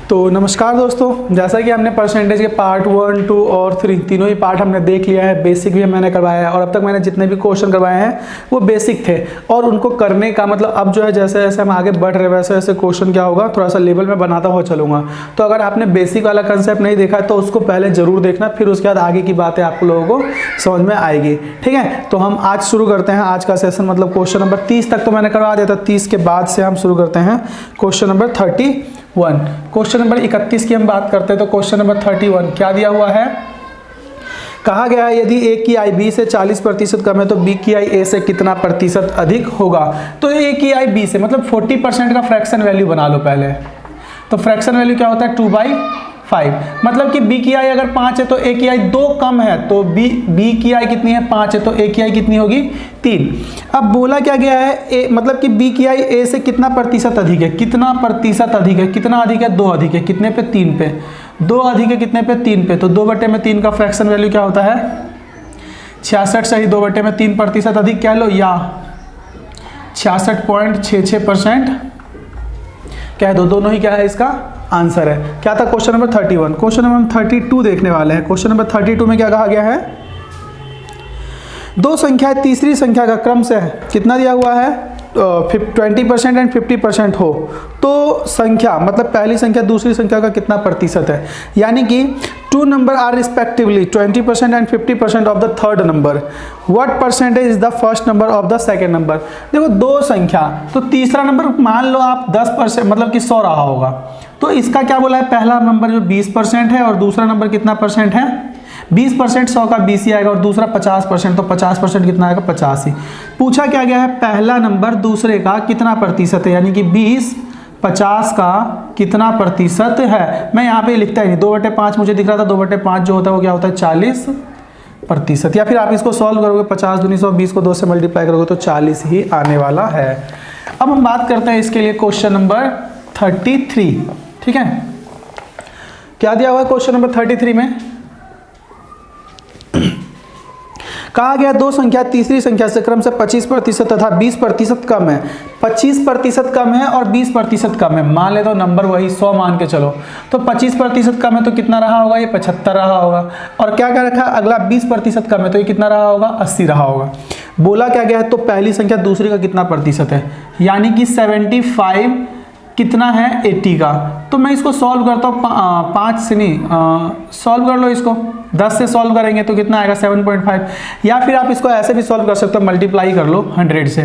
तो नमस्कार दोस्तों, जैसा कि हमने परसेंटेज के पार्ट 1, 2 और 3 तीनों ही पार्ट हमने देख लिया है। बेसिक भी मैंने करवाया है और अब तक मैंने जितने भी क्वेश्चन करवाए हैं वो बेसिक थे और उनको करने का मतलब अब जो है जैसे जैसे हम आगे बढ़ रहे वैसे वैसे क्वेश्चन क्या होगा थोड़ा सा लेवल में बनाता हुआ चलूँगा। तो अगर आपने बेसिक वाला कंसेप्ट नहीं देखा है तो उसको पहले ज़रूर देखना, फिर उसके बाद आगे की बातें आप लोगों को समझ में आएगी। ठीक है, तो हम आज शुरू करते हैं आज का सेशन। मतलब क्वेश्चन नंबर 30 तक तो मैंने करवा दिया था, 30 के बाद से हम शुरू करते हैं क्वेश्चन नंबर 31। क्वेश्चन नंबर 31 की हम बात करते हैं। तो क्वेश्चन नंबर 31 क्या दिया हुआ है? कहा गया है यदि ए की आई बी से 40% कम है तो बी की आई ए से कितना प्रतिशत अधिक होगा। तो ए की आई बी से मतलब 40% का फ्रैक्शन वैल्यू बना लो पहले। तो फ्रैक्शन वैल्यू क्या होता है? 2/5। मतलब कि बी की आई अगर 5 है तो ए की आई 2 कम है, तो बी की आई कितनी है? 5 है, तो ए की आई कितनी होगी? 3। अब बोला क्या गया है ए मतलब कि बी की आई ए से कितना प्रतिशत अधिक है? कितना प्रतिशत अधिक है? कितना अधिक है? 2 अधिक है। कितने पे? 3 पे। 2 अधिक है कितने पे? 3 पे। तो 2/3 का फ्रैक्शन वैल्यू क्या होता है? 66 से ही 2/3% अधिक कह लो या 66.66% कह दो। दोनों ही क्या है इसका आंसर है। क्या था क्वेश्चन नंबर 31? क्वेश्चन नंबर 32 देखने वाले हैं। क्वेश्चन नंबर 32 में क्या कहा गया है? दो संख्याएं तीसरी संख्या का क्रम से कितना दिया हुआ है? 20% एंड 50% हो तो संख्या मतलब पहली संख्या दूसरी संख्या का कितना प्रतिशत है? यानी कि 2 number are respectively 20% and 50% of the third number, what percentage is the first number of the second number. देखो दो संख्या, तो तीसरा नंबर मान लो आप 10% मतलब कि 100 रहा होगा, तो इसका क्या बोला है? पहला नंबर जो 20% है और दूसरा नंबर कितना परसेंट है? 20%। 100 का 20 ही आएगा और दूसरा 50%, तो 50% कितना आएगा? 50 ही। पूछा क्या गया है? पहला नंबर दूसरे का कितना प्रतिशत है, यानी कि 20 50 का कितना प्रतिशत है। मैं यहाँ पे लिखता ही नहीं, 2/5 मुझे दिख रहा था। 2/5 जो होता है वो क्या होता है? 40%। या फिर आप इसको सॉल्व करोगे 50 दूनी 100, 20 को 2 से मल्टीप्लाई करोगे तो 40 ही आने वाला है। अब हम बात करते हैं इसके लिए क्वेश्चन नंबर 33। ठीक है, क्या दिया हुआ है क्वेश्चन नंबर 33 में? कहा गया दो संख्या तीसरी संख्या से क्रम से 25% तथा 20% कम है। 25% कम है और 20% कम है। मान ले तो नंबर वही 100 मान के चलो, तो 25% कम है तो कितना रहा होगा? ये 75 रहा होगा। और क्या क्या रखा? अगला 20% कम है तो ये कितना रहा होगा? 80 रहा होगा। बोला क्या गया है? तो पहली संख्या दूसरी का कितना प्रतिशत है, यानी कि 75 कितना है? 80 का। तो मैं इसको सॉल्व करता हूँ 5 से नहीं, सॉल्व कर लो इसको। 10 से सॉल्व करेंगे तो कितना आएगा? 7.5। या फिर आप इसको ऐसे भी सॉल्व कर सकते हो, मल्टीप्लाई कर लो 100 से।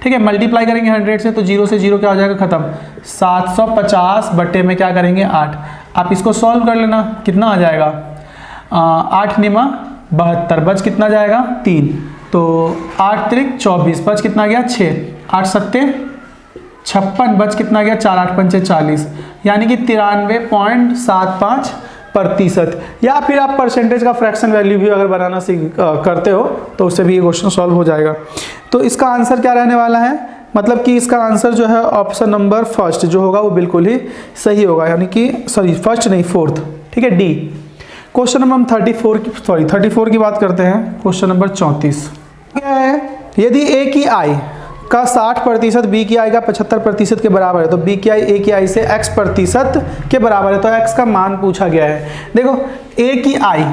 ठीक है, मल्टीप्लाई करेंगे 100 से तो 0 से 0 क्या हो जाएगा? खत्म। 750 बटे में क्या करेंगे? 8। आप इसको सॉल्व कर लेना, कितना आ जाएगा? 8 निमा 72, बच कितना जाएगा? 3। तो 8 त्रिक 24, बच कितना गया? 6। 8 सत्ते 56, बच कितना गया? 4 8 पंचे 40, यानी कि 93.75%। या फिर आप परसेंटेज का फ्रैक्शन वैल्यू भी अगर बनाना करते हो तो उससे भी ये क्वेश्चन सॉल्व हो जाएगा। तो इसका आंसर क्या रहने वाला है? मतलब कि इसका आंसर जो है ऑप्शन नंबर फर्स्ट जो होगा वो बिल्कुल ही सही होगा, यानी कि सॉरी फर्स्ट नहीं 4th। ठीक है, डी। क्वेश्चन नंबर हम 34 की बात करते हैं। क्वेश्चन नंबर 34 क्या है? यदि ए की आई का 60% बी की आई का 75% के बराबर है तो बी की आई ए की आई से x% के बराबर है। तो x का मान पूछा गया है। देखो ए की आई,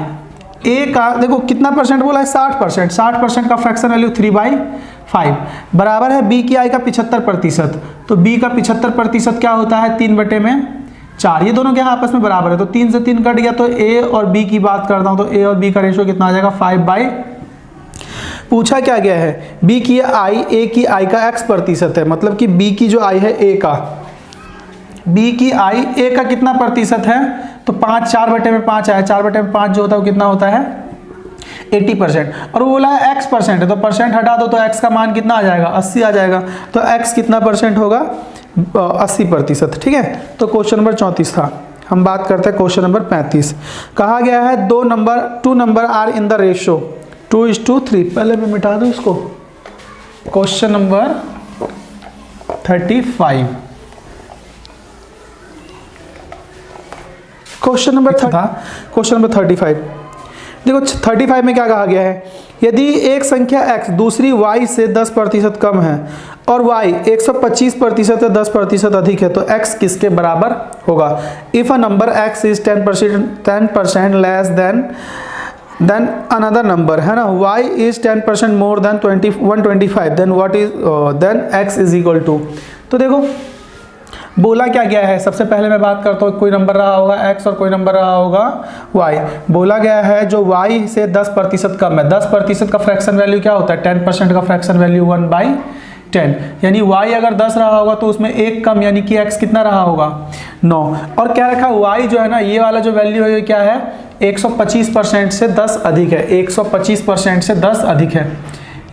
ए का देखो कितना परसेंट बोला है? 60%। 60% का फ्रैक्शन वैल्यू 3/5 बराबर है बी की आई का 75%। तो बी का 75% क्या होता है? 3/4। ये दोनों क्या आपस में बराबर है, तो 3 से 3 कट गया। तो ए और बी की बात करता हूं तो ए और बी का रेशियो कितना आ जाएगा? 5/। पूछा क्या गया है? बी की आई ए की आई का x% है, मतलब कि बी की जो आई है ए का, बी की आई ए का कितना प्रतिशत है? तो 5, 4/5 आया। 4/5 जो होता है वो कितना होता है? 80%। और वो बोला है x% है, तो परसेंट हटा दो तो x का मान कितना आ जाएगा? 80 आ जाएगा। तो x कितना परसेंट होगा? 80%। ठीक है, तो क्वेश्चन नंबर 34 था। हम बात करते हैं क्वेश्चन नंबर 35। कहा गया है 2 number are in the ratio 2:3। पहले मैं मिटा दूं इसको। Question number 35, question number 35। देखो 35 में क्या कहा गया है? यदि एक संख्या x दूसरी y से 10% कम है और y 125% या 10% अधिक है तो x किसके बराबर होगा? If a number x is 10% less than another number, है ना, y is 10% more than 125, then what is then x is equal to. तो देखो बोला क्या गया है, सबसे पहले मैं बात करता हूँ, कोई नंबर रहा होगा x और कोई नंबर रहा होगा y। बोला गया है जो y से 10% कम है, 10% का फ्रैक्शन वैल्यू क्या होता है? 10% का फ्रैक्शन वैल्यू 1/10, यानी y अगर 10 रहा होगा तो उसमें एक कम, यानी कि x कितना रहा होगा? 9। और क्या रखा है? y जो है ना, ये वाला जो वैल्यू है ये क्या है? 125% से 10 अधिक है, 125% से 10 अधिक है,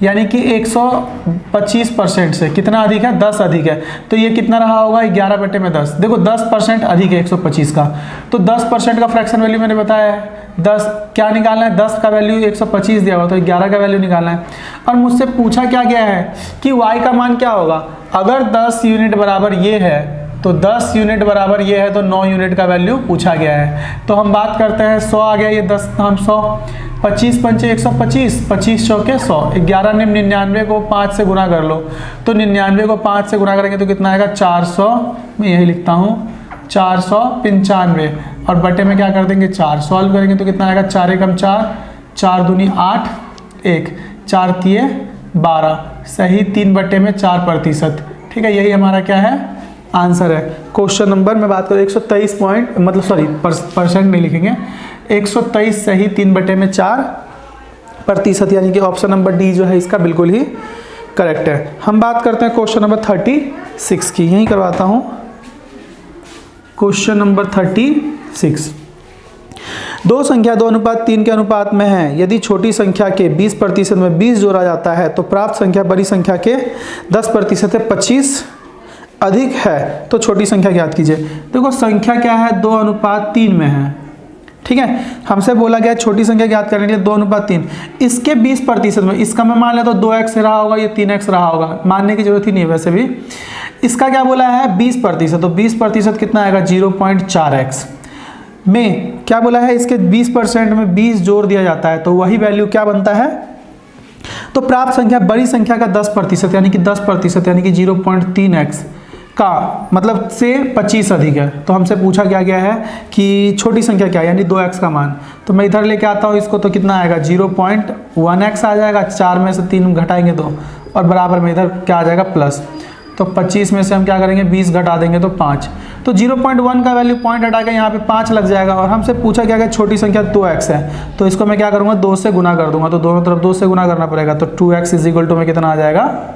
यानी कि 125% से कितना अधिक है? 10 अधिक है। तो ये कितना रहा होगा? 11/10। देखो 10% अधिक है 125 का, तो 10% का फ्रैक्शन वैल्यू मैंने बताया है 10। क्या निकालना है? 10 का वैल्यू 125 दिया हुआ, तो 11 का वैल्यू निकालना है। और मुझसे पूछा क्या गया है कि y का मान क्या होगा? अगर 10 यूनिट बराबर ये है तो 10 यूनिट बराबर ये है तो 9 यूनिट का वैल्यू पूछा गया है। तो हम बात करते हैं 100 आ गया, ये 10 हम 100, 25 पंचे 125, 25 चौके 100, 11 ने 99 को 5 से गुना कर लो, तो 99 को 5 से गुना करेंगे तो कितना आएगा? 400, मैं यही लिखता हूँ 495, और बटे में क्या कर देंगे? 4 सॉल्व करेंगे तो कितना आएगा? 4 एकम 4, 4 दूनी 8, 1 4 तिये 12, सही 3/4%। ठीक है, यही हमारा क्या है? आंसर है। क्वेश्चन नंबर मैं बात करूँ 123 पॉइंट, मतलब सॉरी परसेंट नहीं लिखेंगे, 123 सही 3/4%, यानी कि ऑप्शन नंबर डी जो है इसका बिल्कुल ही करेक्ट है। हम बात करते हैं क्वेश्चन नंबर 36 की, यही करवाता हूँ। क्वेश्चन नंबर 36, दो संख्या 2:3 के अनुपात में है। यदि छोटी संख्या के 20% में 20 जोड़ा जाता है तो प्राप्त संख्या बड़ी संख्या के 10% से 25 अधिक है, तो छोटी संख्या ज्ञात कीजिए। देखो संख्या क्या है? 2:3 में है, ठीक है। हमसे बोला गया छोटी संख्या ज्ञात करने के लिए 2:3, इसके 20% में, इसका मैं मान लेता तो 2x रहा होगा, ये 3x रहा होगा, मानने की जरूरत ही नहीं है वैसे भी। इसका क्या बोला है? 20%, तो 20% कितना आएगा? 0.4x में क्या बोला है? इसके 20% में 20 जोड़ दिया जाता है तो वही वैल्यू क्या बनता है? तो प्राप्त संख्या बड़ी संख्या का 10%, यानी कि 10%, यानी कि 0.3x का मतलब से 25 अधिक है। तो हमसे पूछा क्या गया है कि छोटी संख्या क्या है, यानी 2x का मान। तो मैं इधर लेके आता हूँ इसको, तो कितना आएगा? 0.1x आ जाएगा, 4 में से 3 घटाएंगे तो, और बराबर में इधर क्या आ जाएगा? प्लस। तो 25 में से हम क्या करेंगे? 20 घटा देंगे तो 5, तो 0.1 का वैल्यू पॉइंट हटा के यहाँ पे 5 लग जाएगा। और हमसे पूछा क्या कि छोटी संख्या 2x है, तो इसको मैं क्या करूँगा? 2 से गुना कर दूंगा, तो दोनों तरफ 2 से गुना करना पड़ेगा, तो 2x इज इक्वल टू में कितना आ जाएगा?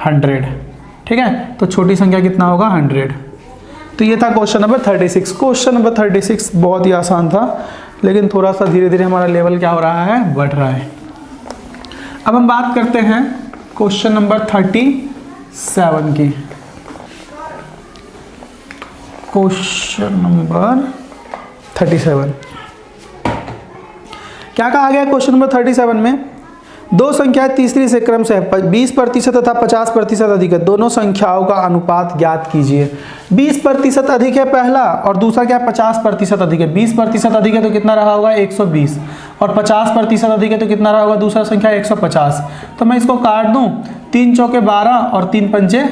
100। ठीक है, तो छोटी संख्या कितना होगा? 100। तो ये था क्वेश्चन नंबर 36। क्वेश्चन नंबर 36 बहुत ही आसान था, लेकिन थोड़ा सा धीरे धीरे हमारा लेवल क्या हो रहा है? बढ़ रहा है। अब हम बात करते हैं क्वेश्चन नंबर 37 की। क्वेश्चन नंबर 37 क्या कहा गया? क्वेश्चन नंबर 37 में दो संख्याएं तीसरी से क्रम से 20% तथा 50% अधिक है, दोनों संख्याओं का अनुपात ज्ञात कीजिए। 20% अधिक है पहला, और दूसरा क्या है? 50% अधिक है। 20% अधिक है तो कितना रहा होगा? 120, और 50% अधिक है तो कितना रहा होगा? दूसरा संख्या 150। तो मैं इसको काट दूं, 3 चौके 12 और 3 पंचे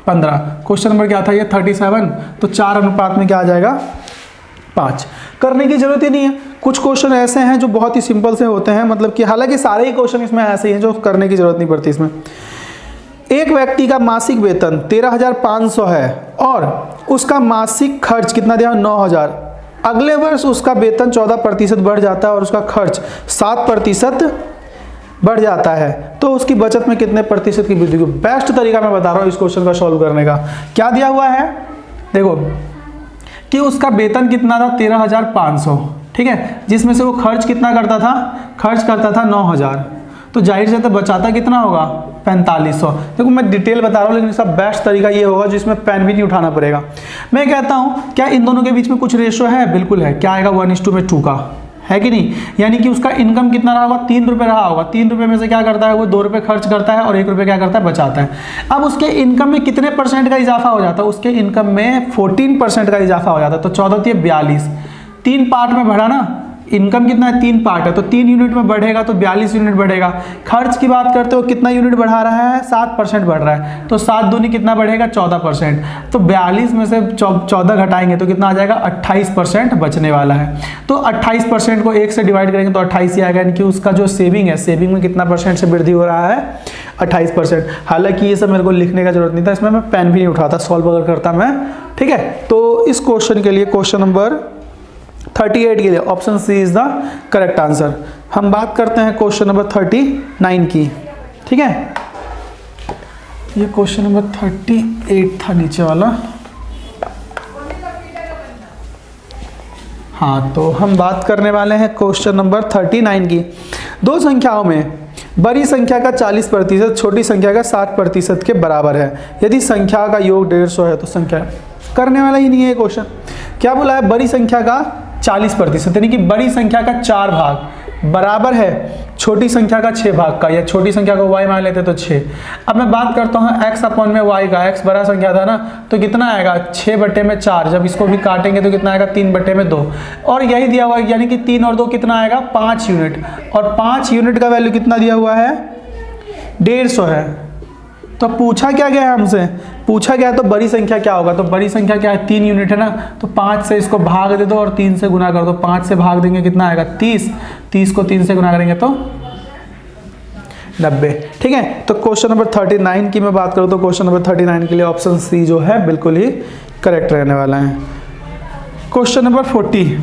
15। क्वेश्चन नंबर क्या था? ये 37। तो 4 अनुपात में क्या आ जाएगा? 5। करने की जरूरत ही नहीं है। कुछ क्वेश्चन ऐसे हैं जो बहुत ही सिंपल से होते हैं, मतलब कि हालांकि सारे ही क्वेश्चन इसमें ऐसे ही हैं जो करने की जरूरत नहीं पड़ती इसमें। एक व्यक्ति का मासिक वेतन 13,500 है और उसका मासिक खर्च कितना दिया? 9,000। अगले वर्ष उसका वेतन 14% बढ़ जाता है और उसका खर्च 7% बढ़ जाता है, तो उसकी बचत में कितने प्रतिशत की वृद्धि होगी? बेस्ट तरीका मैं बता रहा हूँ इस क्वेश्चन का सॉल्व करने का। क्या दिया हुआ है? देखो कि उसका वेतन कितना था? 13,500, ठीक है, जिसमें से वो खर्च कितना करता था? खर्च करता था 9,000, तो जाहिर से तो बचाता कितना होगा? 4500। देखो मैं डिटेल बता रहा हूँ, लेकिन इसका बेस्ट तरीका ये होगा जिसमें पेन भी नहीं उठाना पड़ेगा। मैं कहता हूँ क्या इन दोनों के बीच में कुछ रेशो है? बिल्कुल है। क्या आएगा? 1:2 का, है कि नहीं? यानी कि उसका इनकम कितना रहा होगा? 3 रुपये रहा होगा। 3 रुपये में से क्या करता है वो? 2 रुपये खर्च करता है और 1 रुपये क्या करता है? बचाता है। अब उसके इनकम में कितने % का इजाफा हो जाता है? उसके इनकम में 14% का इजाफा हो जाता है। तो 14 × 42, 3 पार्ट में बढ़ा ना, इनकम कितना है, 3 पार्ट है, तो 3 यूनिट में बढ़ेगा तो 42 यूनिट बढ़ेगा। खर्च की बात करते हो कितना यूनिट बढ़ा रहा है, 7% बढ़ रहा है, तो 7 दूनी कितना बढ़ेगा, 14%। तो 42 में से 14 घटाएंगे तो कितना आ जाएगा, 28% बचने वाला है। तो 28% को 1 से डिवाइड करेंगे तो 28 ही आएगा, यानी कि उसका जो सेविंग है, सेविंग में कितना परसेंट से वृद्धि हो रहा है, 28%। हालांकि ये सब मेरे को लिखने का जरूरत नहीं था, इसमें मैं पेन भी नहीं उठाता, सॉल्व अगर करता मैं, ठीक है। तो इस क्वेश्चन के लिए, क्वेश्चन नंबर 38 के लिए option C is the correct answer. हम बात करते हैं क्वेश्चन नंबर 39 की, ठीक है। ये क्वेश्चन नंबर 38 था नीचे वाला। हाँ, तो हम बात करने वाले हैं क्वेश्चन नंबर 39 की। दो संख्याओं में बड़ी संख्या का 40%, छोटी संख्या का 60% के बराबर है। यदि संख्या का योग 150 है तो संख्या, करने वाला ही नहीं है ये क्वेश्चन। क्या बोला है, बड़ी संख्या का 40%, यानी कि बड़ी संख्या का 4 भाग बराबर है छोटी संख्या का 6 भाग का, या छोटी संख्या को y मान लेते तो 6। अब मैं बात करता हूँ x अपॉन में y का, x बड़ा संख्या था ना, तो कितना आएगा, 6/4। जब इसको भी काटेंगे तो कितना आएगा, 3/2। और यही दिया हुआ है, यानी कि 3 और 2 कितना आएगा, 5 यूनिट, और 5 यूनिट का वैल्यू कितना दिया हुआ है, 150 है। तो पूछा क्या गया है हमसे, पूछा गया तो बड़ी संख्या क्या होगा, तो बड़ी संख्या क्या है, 3 यूनिट है ना, तो 5 से इसको भाग दे दो और 3 से गुना कर दो। 5 से भाग देंगे कितना आएगा, 30, 30 को 3 से गुना करेंगे तो 90, ठीक है। तो क्वेश्चन नंबर 39 की मैं बात करूँ तो क्वेश्चन नंबर 39 के लिए ऑप्शन सी जो है बिल्कुल ही करेक्ट रहने वाला है। क्वेश्चन नंबर 40,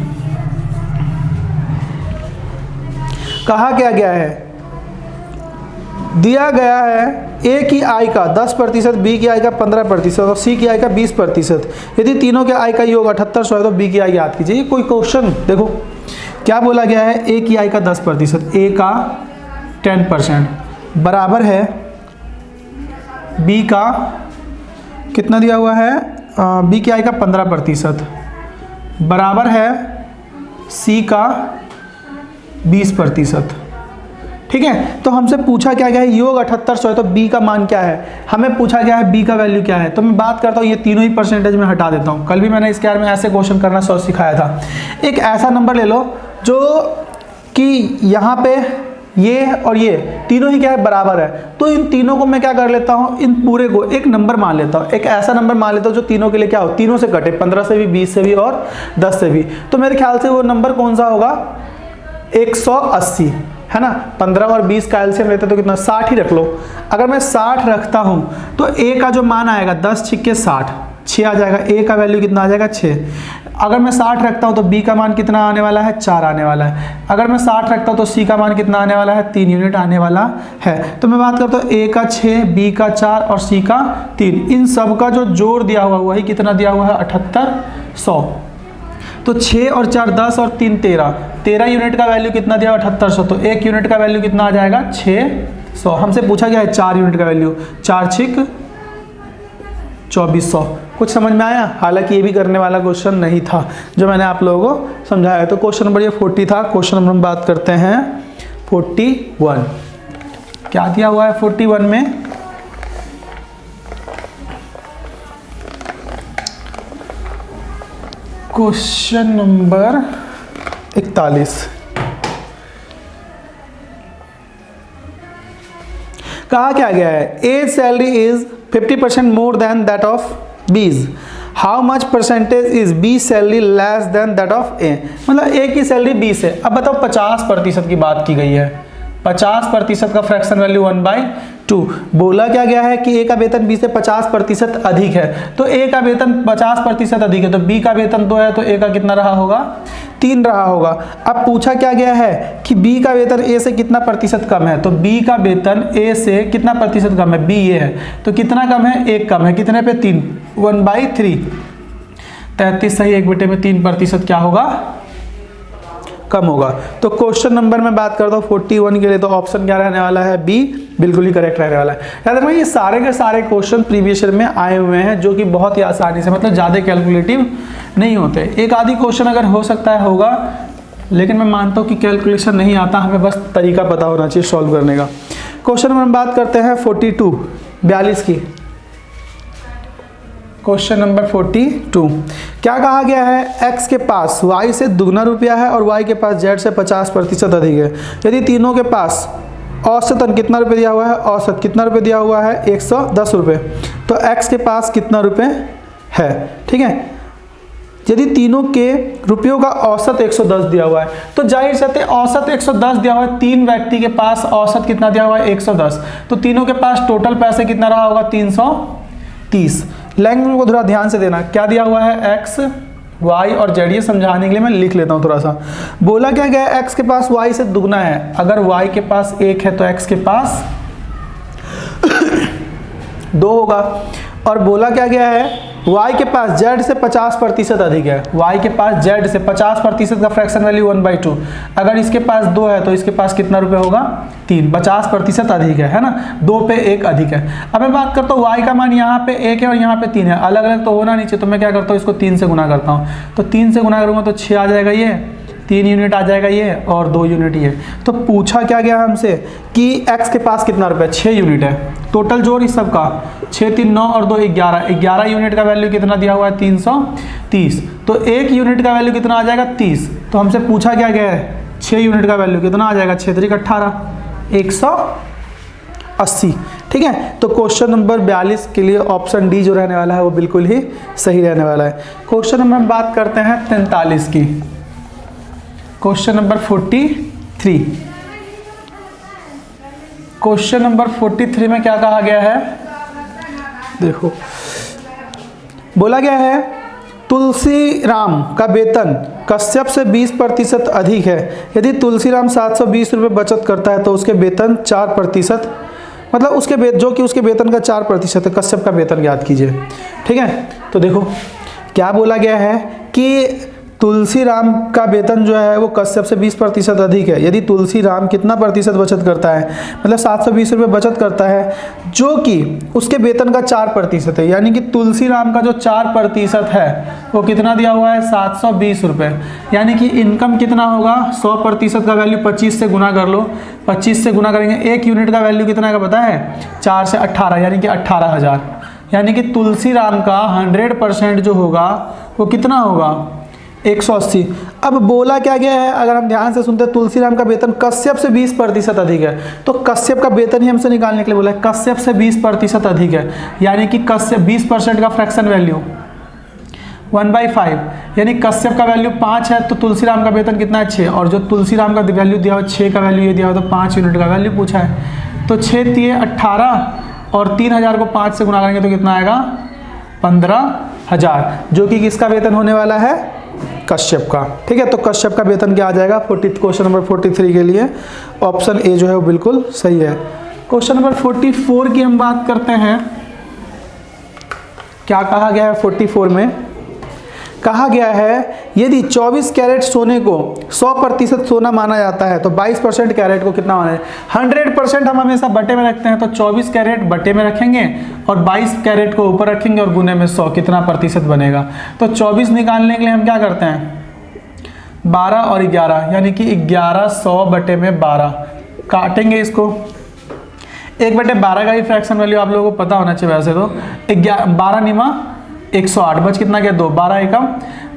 कहा क्या गया है, दिया गया है ए की आई का 10%, बी की आई का 15% और सी की आई का 20%। यदि तीनों के आई का योग 7800 है तो बी की आई याद कीजिए। कोई क्वेश्चन देखो क्या बोला गया है, ए की आई का 10%, ए का 10% बराबर है बी का, कितना दिया हुआ है, बी की आई का 15% बराबर है सी का 20%, ठीक है। तो हमसे पूछा क्या गया है, योग 7800 है तो बी का मान क्या है, हमें पूछा गया है बी का वैल्यू क्या है। तो मैं बात करता हूँ ये तीनों ही परसेंटेज में हटा देता हूँ। कल भी मैंने इसके बारे में ऐसे क्वेश्चन करना सिखाया था। एक ऐसा नंबर ले लो जो कि यहाँ पे ये और ये तीनों ही क्या है, बराबर है। तो इन तीनों को मैं क्या कर लेता हूँ, इन पूरे को एक नंबर मान लेता हूँ, एक ऐसा नंबर मान लेता हूँ जो तीनों के लिए क्या हो, तीनों से कटे, 15 से भी, 20 से भी और 10 से भी। तो मेरे ख्याल से वो नंबर कौन सा होगा, 180 है ना। 15 और 20 का एलसीएम लेते तो कितना, 60 ही रख लो। अगर मैं 60 रखता हूँ तो ए का जो मान आएगा 10 छिक्के 60, 6 आ जाएगा। ए का वैल्यू कितना आ जाएगा, 6। अगर मैं 60 रखता हूँ तो बी का मान कितना आने वाला है, 4 आने वाला है। अगर मैं 60 रखता हूँ तो सी का मान कितना आने वाला है, 3 यूनिट आने वाला है। तो मैं बात करता हूँ ए का 6, बी का 4 और सी का 3, इन सब का जो जोड़ दिया हुआ वही कितना दिया हुआ है, 7800। तो 6 और 4 10 और 3 13 यूनिट का वैल्यू कितना दिया, 7800। तो 1 यूनिट का वैल्यू कितना आ जाएगा, 600। हमसे पूछा गया है 4 यूनिट का वैल्यू, 4 छिक 2400। कुछ समझ में आया। हालांकि ये भी करने वाला क्वेश्चन नहीं था जो मैंने आप लोगों को समझाया। तो क्वेश्चन नंबर ये 40 था। क्वेश्चन नंबर हम बात करते हैं 41। क्या दिया हुआ है 41 में, क्वेश्चन नंबर 41 कहा क्या गया है, A salary is 50% more than that of B's, how much percentage is B salary less than that of A. मतलब ए की सैलरी 20 है। अब बताओ 50% की बात की गई है, 50% का फ्रैक्शन वैल्यू 1/2। बोला क्या गया है कि ए का वेतन बी से 50% अधिक है। तो ए का वेतन 50% अधिक है तो बी का वेतन 2 है, तो ए का कितना रहा होगा, 3 रहा होगा। अब पूछा क्या गया है कि बी का वेतन ए से कितना प्रतिशत कम है। तो बी का वेतन ए से कितना प्रतिशत कम है, बी ये है, तो कितना कम है, 1 कम है। कितने पे, 3, 1/3। 33 सही, 1/3% क्या होगा, कम होगा। तो क्वेश्चन नंबर में बात करता हूँ 41 के लिए, तो ऑप्शन क्या रहने वाला है, बी बिल्कुल ही करेक्ट रहने वाला है। याद रखना ये सारे के सारे क्वेश्चन प्रीवियस ईयर में आए हुए हैं जो कि बहुत ही आसानी से, मतलब ज़्यादा कैलकुलेटिव नहीं होते। एक आधी क्वेश्चन अगर हो सकता है होगा, लेकिन मैं मानता हूँ कि कैलकुलेशन नहीं आता, हमें बस तरीका पता होना चाहिए सॉल्व करने का। क्वेश्चन नंबर हम बात करते हैं 42 की। क्वेश्चन नंबर 42, क्या कहा गया है? x के पास y से दुगना रुपया है और y के पास z से 50% अधिक है। यदि तीनों के पास औसतन कितना रुपये दिया हुआ है? औसत कितना रुपये दिया हुआ है? 110 रुपये। तो x के पास कितना रुपये है? ठीक है, यदि तीनों के रुपयों का औसत 110 दिया हुआ है तो जाहिर सी औसत 110 दिया हुआ है, तीन व्यक्ति के पास औसत कितना दिया हुआ है? 110। तो तीनों के पास टोटल पैसे कितना रहा होगा? 330। लैंग्वेज को थोड़ा ध्यान से देना, क्या दिया हुआ है? x, y और z। ये समझाने के लिए मैं लिख लेता हूँ थोड़ा सा। बोला क्या गया है? x के पास y से दुगना है। अगर y के पास 1 है तो x के पास 2 होगा। और बोला क्या गया है? y के पास z से 50% अधिक है। y के पास z से 50% का फ्रैक्शन वैल्यू 1/2। अगर इसके पास 2 है तो इसके पास कितना रुपये होगा? 3। 50% अधिक है ना, 2 पे 1 अधिक है। अब मैं बात करता हूँ y का मान यहाँ पे 1 है और यहाँ पे 3 है, अलग अलग तो होना नहीं चाहिए। तो मैं क्या करता हूँ? इसको 3 से गुना करता हूँ। तो 3 से गुना करूँगा तो 6 आ जाएगा, ये 3 यूनिट आ जाएगा ये, और 2 यूनिट ये। तो पूछा क्या गया हमसे कि x के पास कितना रुपया? 6 यूनिट है। टोटल जोड़ इस सब का 6 3 9 और 2 11। 11 यूनिट का वैल्यू कितना दिया हुआ है? 330। तो 1 यूनिट का वैल्यू कितना आ जाएगा? 30। तो हमसे पूछा क्या गया है? 6 यूनिट का वैल्यू कितना आ जाएगा? 6 3 18, 180। ठीक है, तो क्वेश्चन नंबर 42 के लिए ऑप्शन डी जो रहने वाला है वो बिल्कुल ही सही रहने वाला है। क्वेश्चन नंबर हम बात करते हैं 43 की। Question number 43। क्वेश्चन नंबर 43 में क्या कहा गया है? देखो, बोला गया है तुलसीराम का वेतन कश्यप से 20% अधिक है। यदि तुलसीराम 720 रुपये बचत करता है तो उसके वेतन 4%, मतलब उसके जो कि उसके वेतन का 4% है। कश्यप का वेतन याद कीजिए। ठीक है, तो देखो क्या बोला गया है कि तुलसीराम का वेतन जो है वो कश्यप से 20% अधिक है। यदि तुलसीराम कितना प्रतिशत बचत करता है? मतलब 720 रुपये बचत करता है, जो कि उसके वेतन का 4% है। यानी कि तुलसीराम का जो 4% है वो कितना दिया हुआ है? 720 रुपये। यानी कि इनकम कितना होगा? 100% का वैल्यू 25 से गुना कर लो। 25 से गुना करेंगे, 1 यूनिट का वैल्यू कितना का पता है? 4 से 18, यानी कि 18,000। यानी कि तुलसीराम का 100% जो होगा वो कितना होगा? 180। अब बोला क्या गया है? अगर हम ध्यान से सुनते हैं, तुलसीराम का वेतन कश्यप से 20% अधिक है। तो कश्यप का वेतन ही हमसे निकालने के लिए बोला है। कश्यप से 20% अधिक है, यानी कि कश्यप 20% का फ्रैक्शन वैल्यू 1/5, यानी कश्यप का वैल्यू 5 है तो तुलसीराम का वेतन कितना है? 6। और जो तुलसीराम का वैल्यू दिया हुआ 6 का वैल्यू ये दिया हुआ तो 5 यूनिट का वैल्यू पूछा है। तो 6 3 18 और 3000 को 5 से गुना करेंगे तो कितना आएगा? 15,000, जो कि किसका वेतन होने वाला है? कश्यप का। ठीक है, तो कश्यप का वेतन क्या आ जाएगा? क्वेश्चन नंबर 43 के लिए ऑप्शन ए जो है वो बिल्कुल सही है। क्वेश्चन नंबर 44 की हम बात करते हैं। क्या कहा गया है? 44 में कहा गया है यदि 24 कैरेट सोने को 100% सोना माना जाता है तो 22% कैरेट को कितना माना जाए? 100% हम हमेशा बटे में रखते हैं, तो 24 कैरेट बटे में रखेंगे और 22 कैरेट को ऊपर रखेंगे और गुने में 100, कितना प्रतिशत बनेगा? तो 24 निकालने के लिए हम क्या करते हैं? 12 और 11, यानी कि 11 100 बटे में 12 काटेंगे इसको। 1/12 का ही फ्रैक्शन वैल्यू आप लोगों को पता होना चाहिए वैसे तो। 12 निमा 108, बच कितना गया? 2। 12 एकम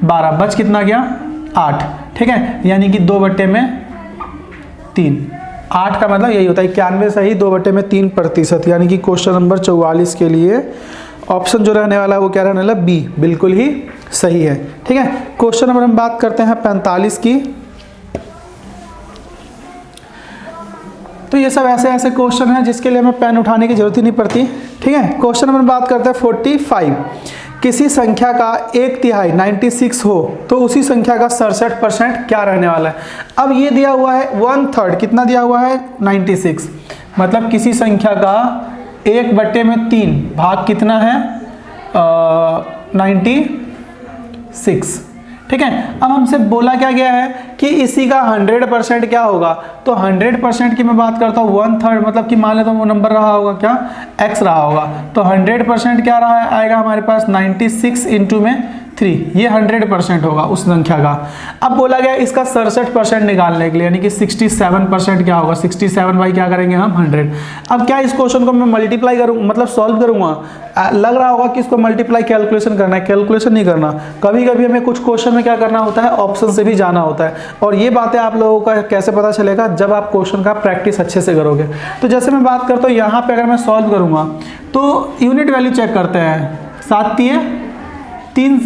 12, बच कितना गया? 8। ठीक है, यानी कि 2/3। 8 का मतलब यही होता है 91 सही, 2/3%। यानी कि क्वेश्चन नंबर 44 के लिए ऑप्शन जो रहने वाला है वो क्या रहने वाला? बी, बिल्कुल ही सही है। ठीक है, क्वेश्चन नंबर हम बात करते हैं 45 की। तो ये सब ऐसे ऐसे क्वेश्चन हैं जिसके लिए हमें पेन उठाने की जरूरत ही नहीं पड़ती। ठीक है, क्वेश्चन नंबर बात करते हैं 45। किसी संख्या का 1/3 96 हो तो उसी संख्या का 67% क्या रहने वाला है? अब ये दिया हुआ है 1/3, कितना दिया हुआ है? 96। मतलब किसी संख्या का 1/3 भाग कितना है? 96। ठीक है, अब हमसे बोला क्या गया है कि इसी का 100% क्या होगा? तो 100% की मैं बात करता हूँ 1/3, मतलब कि मान लेता हूँ वो नंबर रहा होगा क्या? x रहा होगा। तो 100% क्या रहा है? आएगा हमारे पास 96 इंटू में 3, ये 100% होगा उस संख्या का। अब बोला गया इसका 67% निकालने के लिए, यानी कि 67% क्या होगा, 67 बाई क्या करेंगे हम 100। अब क्या इस क्वेश्चन को मैं मल्टीप्लाई करूँ, मतलब सॉल्व करूँगा, लग रहा होगा कि इसको मल्टीप्लाई कैलकुलेशन करना है, कैलकुलेशन नहीं करना। कभी कभी हमें कुछ क्वेश्चन में क्या करना होता है, ऑप्शन से भी जाना होता है। और ये बातें आप लोगों का कैसे पता चलेगा, जब आप क्वेश्चन का प्रैक्टिस अच्छे से करोगे। तो जैसे मैं बात करता हूँ यहाँ पे, अगर मैं सॉल्व करूँगा तो यूनिट वैल्यू चेक करते हैं, 3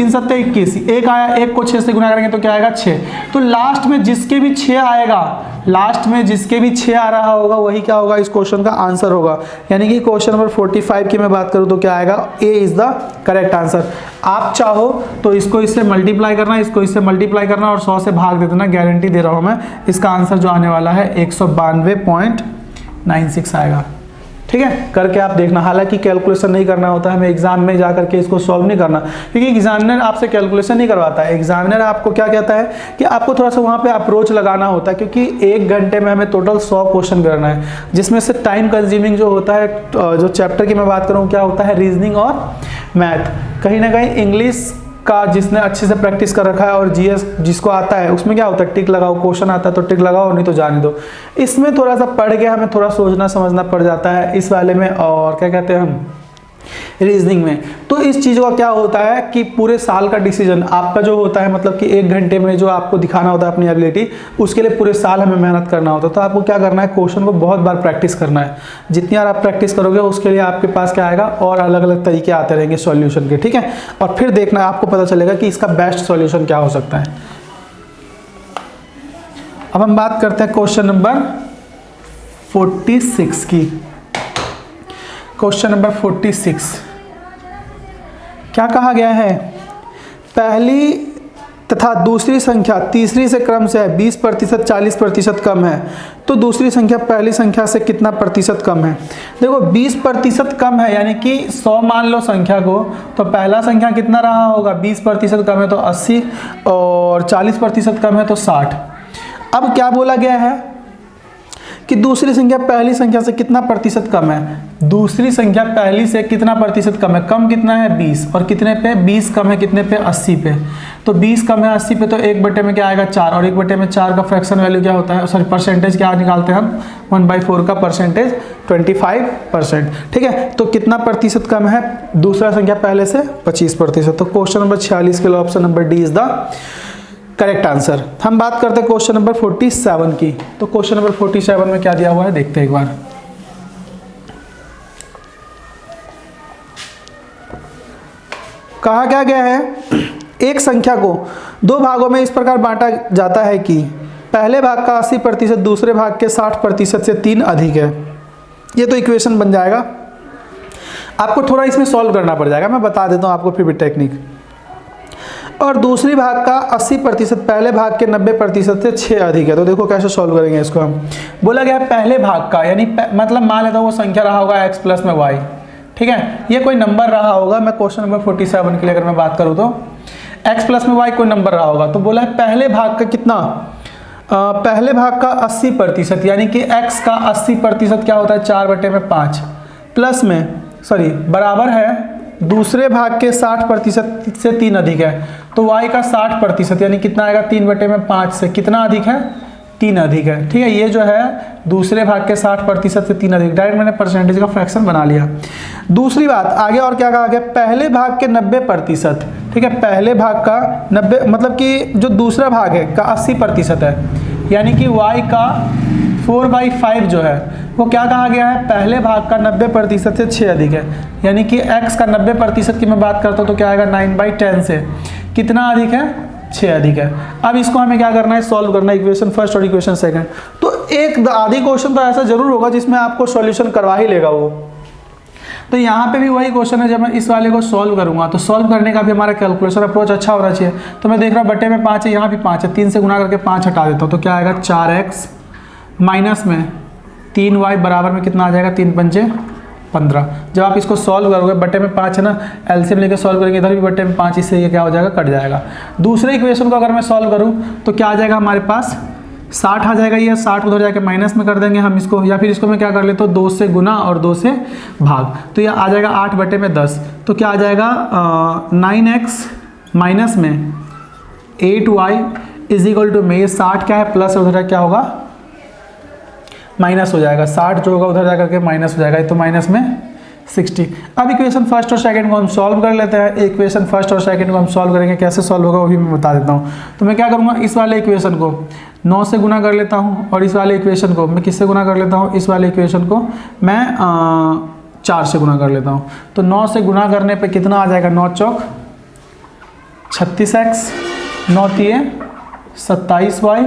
सत्ते 21, एक आया, एक को 6 से गुना करेंगे तो क्या आएगा 6। तो लास्ट में जिसके भी 6 आएगा, लास्ट में जिसके भी 6 आ रहा होगा वही क्या होगा, इस क्वेश्चन का आंसर होगा। यानी कि क्वेश्चन नंबर 45 की मैं बात करूं तो क्या आएगा, ए इज द करेक्ट आंसर। आप चाहो तो इसको इससे मल्टीप्लाई करना, इसको इससे मल्टीप्लाई करना और 100 से भाग दे देना, गारंटी दे रहा हूं मैं, इसका आंसर जो आने वाला है 192.96 आएगा। ठीक है, करके आप देखना। हालांकि कैलकुलेशन नहीं करना होता है, हमें एग्जाम में जा करके इसको सॉल्व नहीं करना, क्योंकि एग्जामिनर आपसे कैलकुलेशन नहीं करवाता है। एग्जामिनर आपको क्या कहता है कि आपको थोड़ा सा वहाँ पे अप्रोच लगाना होता है, क्योंकि 1 घंटे में हमें टोटल 100 क्वेश्चन करना है, जिसमें से टाइम कंज्यूमिंग जो होता है, जो चैप्टर की मैं बात करूँ क्या होता है, रीजनिंग और मैथ। कहीं ना कहीं इंग्लिश का जिसने अच्छे से प्रैक्टिस कर रखा है और जीएस जिसको आता है, उसमें क्या होता है, टिक लगाओ, क्वेश्चन आता है तो टिक लगाओ, नहीं तो जाने दो। इसमें थोड़ा सा पढ़ के हमें थोड़ा सोचना समझना पड़ जाता है इस वाले में, और क्या कहते हैं हम, रीजनिंग में। तो इस चीज़ का क्या होता है कि पूरे साल का डिसीजन आपका जो होता है, मतलब कि 1 घंटे में जो आपको दिखाना होता है अपनी एबिलिटी, उसके लिए पूरे साल हमें मेहनत करना होता है। तो आपको क्या करना है, क्वेश्चन को बहुत बार प्रैक्टिस करना है। जितनी बार आप प्रैक्टिस करोगे उसके लिए आपके पास क्या आएगा, और अलग अलग तरीके आते रहेंगे सॉल्यूशन के। ठीक है, और फिर देखना आपको पता चलेगा कि इसका बेस्ट सॉल्यूशन क्या हो सकता है। अब हम बात करते हैं क्वेश्चन नंबर 46 की। क्वेश्चन नंबर 46 क्या कहा गया है, पहली तथा दूसरी संख्या तीसरी से क्रम से है 20%, 40% कम है, तो दूसरी संख्या पहली संख्या से कितना प्रतिशत कम है। देखो 20% कम है, यानी कि 100 मान लो संख्या को, तो पहला संख्या कितना रहा होगा, 20% कम है तो 80, और 40% कम है तो 60। अब क्या बोला गया है कि दूसरी संख्या पहली संख्या से कितना प्रतिशत कम है, दूसरी संख्या पहली से कितना प्रतिशत कम है, कम कितना है 20, और कितने पे 20 कम है कितने पे 80 पे। तो 20 कम है 80 पे, तो 1/, में क्या आएगा 4, और 1/, 4 का फ्रैक्शन वैल्यू क्या होता है, सॉरी परसेंटेज क्या निकालते हैं हम, 1/4 का परसेंटेज 25%। ठीक है, तो कितना प्रतिशत कम है दूसरा संख्या पहले से, 25%। तो क्वेश्चन नंबर 46 के लिए option number D is the correct answer. हम बात करते हैं क्वेश्चन नंबर 47 की। तो क्वेश्चन नंबर 47 में क्या दिया हुआ है देखते हैं एक बार। कहा क्या गया है, एक संख्या को 2 भागों में इस प्रकार बांटा जाता है कि पहले भाग का 80% दूसरे भाग के 60% से 3 अधिक है। ये तो इक्वेशन बन जाएगा, आपको थोड़ा इसमें सॉल्व करना पड़ जाएगा, मैं बता देता हूँ आपको फिर भी टेक्निक। और दूसरी भाग का 80% पहले भाग के 90% से 6 अधिक है। तो देखो कैसे सॉल्व करेंगे इसको हम। बोला गया पहले भाग का, यानी मतलब मान लेता हूँ वो संख्या रहा होगा x प्लस में y। ठीक है, ये कोई नंबर रहा होगा, मैं क्वेश्चन नंबर 47 के लिए अगर मैं बात करूँ तो x प्लस में y कोई नंबर रहा होगा। तो बोला है पहले भाग का कितना, पहले भाग का 80%, यानी कि x का 80% क्या होता है 4/5, प्लस में सॉरी बराबर है दूसरे भाग के 60% से 3 अधिक है। तो y का 60% यानी कितना आएगा, 3/5 से कितना अधिक है, 3 अधिक है। ठीक है, ये जो है दूसरे भाग के 60% से 3 अधिक, डायरेक्ट मैंने परसेंटेज का फ्रैक्शन बना लिया। दूसरी बात आगे और क्या कहा गया, पहले भाग के 90%। ठीक है, पहले भाग का 90 मतलब कि जो दूसरा भाग है का 80% है, यानी कि y का 4/5 जो है वो क्या कहा गया है, पहले भाग का 90% से 6 अधिक है। यानी कि x का 90% की मैं बात करता हूँ तो क्या आएगा 9/10 से कितना अधिक है, 6 अधिक है। अब इसको हमें क्या करना है, सॉल्व करना है, इक्वेशन फर्स्ट और इक्वेशन सेकंड। तो एक आधी क्वेश्चन तो ऐसा जरूर होगा जिसमें आपको सॉल्यूशन करवा ही लेगा वो। तो यहाँ पे भी वही क्वेश्चन है, जब मैं इस वाले को सॉल्व करूंगा तो सॉल्व करने का भी हमारा कैलकुलेशन अप्रोच अच्छा होना चाहिए। तो मैं देख रहा हूँ बटे में 5 है, यहाँ भी 5 है, 3 से गुना करके 5 हटा देता हूँ तो क्या आएगा 4x माइनस में 3y बराबर में कितना आ जाएगा, 3×5 = 15। जब आप इसको सॉल्व करोगे बटे में 5 है ना, एलसीएम लेके सॉल्व करेंगे, इधर भी बटे में 5, इससे ये क्या हो जाएगा, कट जाएगा। दूसरे इक्वेशन को अगर मैं सॉल्व करूँ तो क्या आ जाएगा हमारे पास 60 आ जाएगा, ये 60 उधर जाके माइनस में कर देंगे हम इसको, या फिर इसको मैं क्या कर लेता हूँ 2 से गुना और 2 से भाग, तो यह आ जाएगा 8/10। तो क्या आ जाएगा 9x माइनस में 8y इज इक्वल टू में, ये 60 क्या है प्लस, उधर क्या होगा माइनस हो जाएगा, 60 जो होगा उधर जाकर के माइनस हो जाएगा, तो माइनस में 60। अब इक्वेशन फर्स्ट और सेकंड को हम सॉल्व कर लेते हैं। इक्वेशन फर्स्ट और सेकंड को हम सॉल्व करेंगे, कैसे सॉल्व होगा वो भी मैं बता देता हूँ। तो मैं क्या करूँगा, इस वाले इक्वेशन को 9 से गुना कर लेता हूँ, और इस वाले इक्वेशन को मैं किससे गुना कर लेता हूँ, इस वाले इक्वेशन को मैं 4 से गुना कर लेता हूँ। तो 9 से गुना करने पर कितना आ जाएगा, 9 चौक 36x, 9 तिये 27y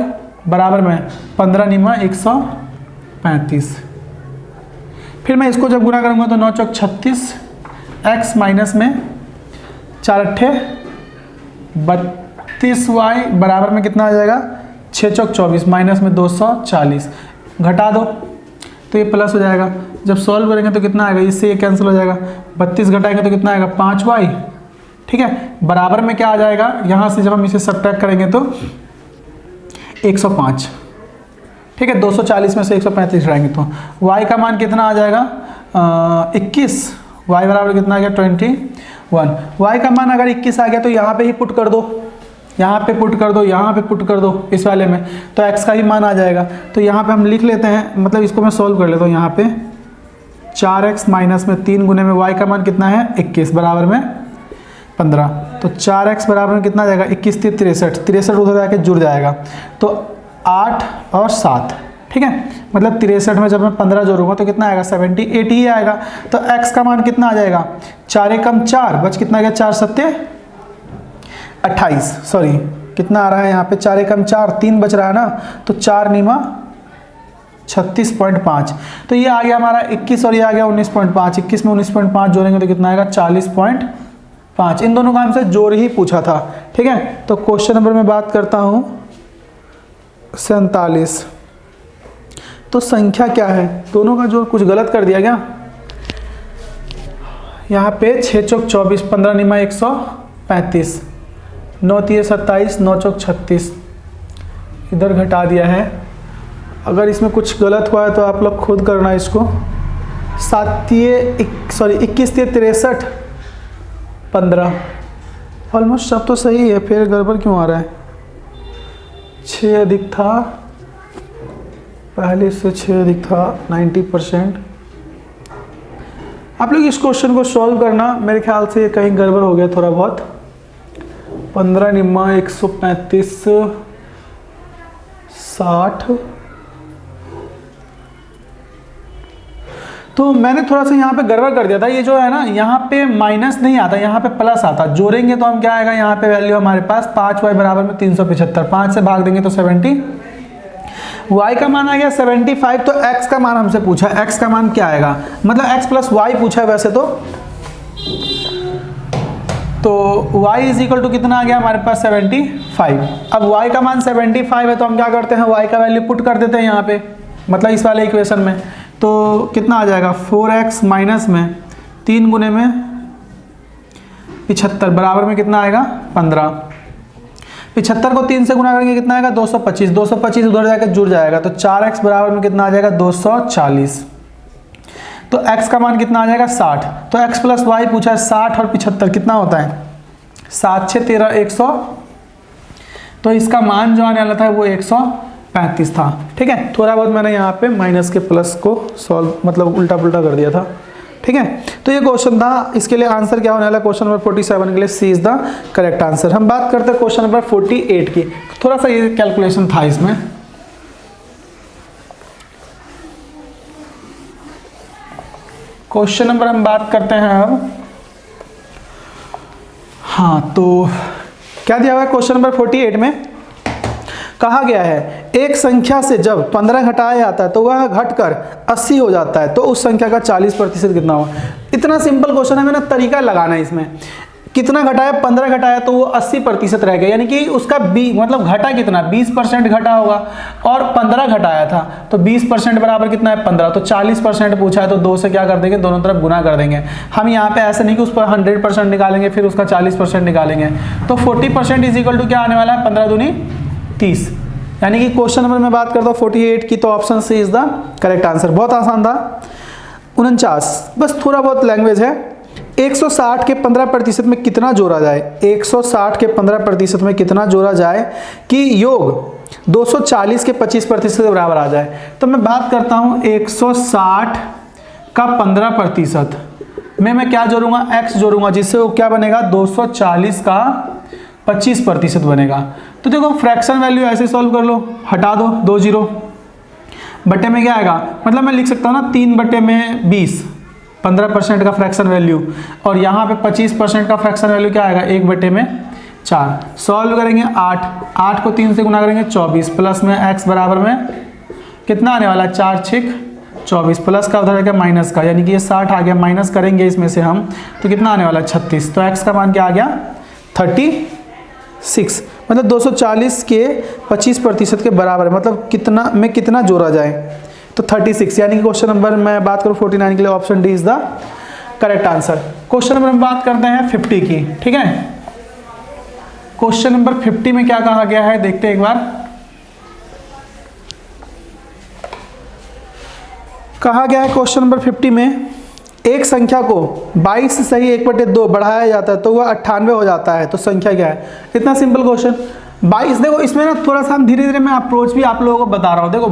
बराबर में 15 निमा 135। फिर मैं इसको जब गुना करूंगा तो 9 चौक 36, x माइनस में 4 अट्ठे 32y बराबर में कितना आ जाएगा, 6 चौक 24 माइनस में 240, घटा दो तो ये प्लस हो जाएगा। जब सॉल्व करेंगे तो कितना आएगा, इससे ये कैंसिल हो जाएगा, 32 घटाएंगे तो कितना आएगा 5y, ठीक है, बराबर में क्या आ जाएगा, यहाँ से जब हम इसे सब्ट्रैक्ट करेंगे तो 105, ठीक है, 240 में से 135 घटाएंगे तो y का मान कितना आ जाएगा 21, y बराबर कितना आ गया 21। y का मान अगर 21 आ गया तो यहाँ पे ही पुट कर दो, यहाँ पे पुट कर दो, यहाँ पे पुट कर दो इस वाले में, तो x का ही मान आ जाएगा। तो यहाँ पे हम लिख लेते हैं, मतलब इसको मैं सॉल्व कर लेता हूँ। यहाँ पे 4x माइनस में 3 गुने में y का मान कितना है 21 बराबर में 15, तो 4x बराबर में कितना आ जाएगा 21 63 उधर जाके जुड़ जाएगा, तो 8 और 7, ठीक है, मतलब 63 में जब मैं 15 जोड़ूंगा तो कितना आएगा 78 ही आएगा। तो x का मान कितना आ जाएगा, 4 एकम 4 बच कितना आ गया 4 सत्ते 28, सॉरी कितना आ रहा है यहाँ पे 4 एकम 4 3 बच रहा है ना, तो 4 निमा 36.5, तो ये आ गया हमारा 21 और ये आ गया 19.5, 21 में 19.5 जोड़ेंगे तो कितना आएगा 40.5। इन दोनों का हमसे जोड़ ही पूछा था, ठीक है। तो क्वेश्चन नंबर में बात करता हूँ 47, तो संख्या क्या है, दोनों का जोड़ कुछ गलत कर दिया क्या, यहाँ पे 6 चौक 24 15 निमा 135, 9 तिये 27 9 चौक 36, इधर घटा दिया है। अगर इसमें कुछ गलत हुआ है तो आप लोग खुद करना इसको। 21 तिये 63 15, ऑलमोस्ट सब तो सही है, फिर गड़बड़ क्यों आ रहा है, 6 अधिक था पहले से, 6 अधिक था 90%। आप लोग इस क्वेश्चन को सॉल्व करना, मेरे ख्याल से कहीं गड़बड़ हो गया थोड़ा बहुत। 15 निम्मा 135 60, तो मैंने थोड़ा सा यहाँ पे गड़बड़ कर दिया था। ये जो है ना, यहाँ पे माइनस नहीं आता, यहाँ पे प्लस आता। जोड़ेंगे तो हम क्या आएगा, यहाँ पे वैल्यू हमारे पास 5y बराबर में 375, 5 से भाग देंगे तो 70, y का मान आ गया 75। तो x का मान हमसे पूछा, x का मान क्या आएगा, मतलब x प्लस y पूछा है वैसे तो y इज इक्वल टू कितना आ गया हमारे पास 75। अब y का मान 75 है तो हम क्या करते हैं, y का वैल्यू पुट कर देते हैं यहाँ पे, मतलब इस वाले इक्वेशन में। तो कितना आ जाएगा 4x माइनस में 3 गुने में 75 बराबर में कितना आएगा 15। 75 को 3 से गुना करेंगे कितना आएगा 225, 225 उधर जाकर जुड़ जाएगा, तो 4x बराबर में कितना आ जाएगा 240। तो x का मान कितना आ जाएगा 60। तो x प्लस वाई पूछा है, 60 और 75 कितना होता है 7 6 13 100, तो इसका मान जो आने वाला था वो 135 था, ठीक है। थोड़ा बहुत मैंने यहाँ पे माइनस के प्लस को सॉल्व, मतलब उल्टा पुल्टा कर दिया था, ठीक है। तो ये क्वेश्चन था, इसके लिए आंसर क्या होने वाला है, क्वेश्चन नंबर 47 के लिए सी इज द करेक्ट आंसर। हम बात करते हैं क्वेश्चन नंबर 48 की। थोड़ा सा ये कैलकुलेशन था इसमें। क्वेश्चन नंबर हम बात करते हैं अब, हाँ, तो क्या दिया हुआ है क्वेश्चन नंबर 48 में, कहा गया है एक संख्या से जब 15 घटाया जाता है तो वह घटकर 80 हो जाता है, तो उस संख्या का 40% कितना हुआ। इतना सिंपल क्वेश्चन है, मैंने तरीका लगाना है इसमें। कितना घटाया 15 घटाया तो वो 80% रह गया, यानी कि उसका मतलब घटा कितना 20% घटा होगा, और 15 घटाया था तो 20% बराबर कितना है 15, तो 40% पूछा है तो 2 से क्या कर देंगे, दोनों तरफ गुना कर देंगे। हम यहाँ पे ऐसे नहीं कि उस पर 100% निकालेंगे फिर उसका 40% निकालेंगे। तो 40% इज इक्वल टू क्या आने वाला है 15 दूनी 30, यानी कि क्वेश्चन नंबर में बात करता हूँ 48 की, तो option C is the correct answer. बहुत आसान था। 49, बस थोड़ा बहुत लैंग्वेज है। 160 के 15% में कितना जोड़ा जाए, 160 के 15% में कितना जोड़ा जाए कि योग 240 के 25% के बराबर आ जाए। तो मैं बात करता हूँ 160 का 15% में मैं क्या जोड़ूंगा, x जोड़ूंगा, जिससे वो क्या बनेगा 240 का 25% बनेगा। तो देखो फ्रैक्शन वैल्यू ऐसे सॉल्व कर लो, हटा दो 2 जीरो, बटे में क्या आएगा, मतलब मैं लिख सकता हूँ ना 3 बटे में 20, 15% का फ्रैक्शन वैल्यू, और यहाँ पे 25% का फ्रैक्शन वैल्यू क्या आएगा 1 बटे में 4। सॉल्व करेंगे 8 को 3 से गुना करेंगे 24, प्लस में x बराबर में कितना आने वाला है 4 6 24, प्लस का उधर आएगा माइनस का, यानी कि ये 60 आ गया, माइनस करेंगे इसमें से हम तो कितना आने वाला है 36। तो x का मान क्या आ गया 36, मतलब 240 के 25% के बराबर है, मतलब कितना में कितना जोड़ा जाए तो 36, यानी कि क्वेश्चन नंबर मैं बात करूँ 49 के लिए option D is the correct answer. Question number हम बात करते हैं 50 की, ठीक है। क्वेश्चन नंबर 50 में क्या कहा गया है देखते हैं एक बार। कहा गया है क्वेश्चन नंबर 50 में एक संख्या को 22 सही 1/2 बढ़ाया जाता है तो वह 98 हो जाता है, तो संख्या क्या है। इतना सिंपल क्वेश्चन। 22, देखो इसमें ना थोड़ा सा हम धीरे धीरे मैं अप्रोच भी आप लोगों को बता रहा हूँ। देखो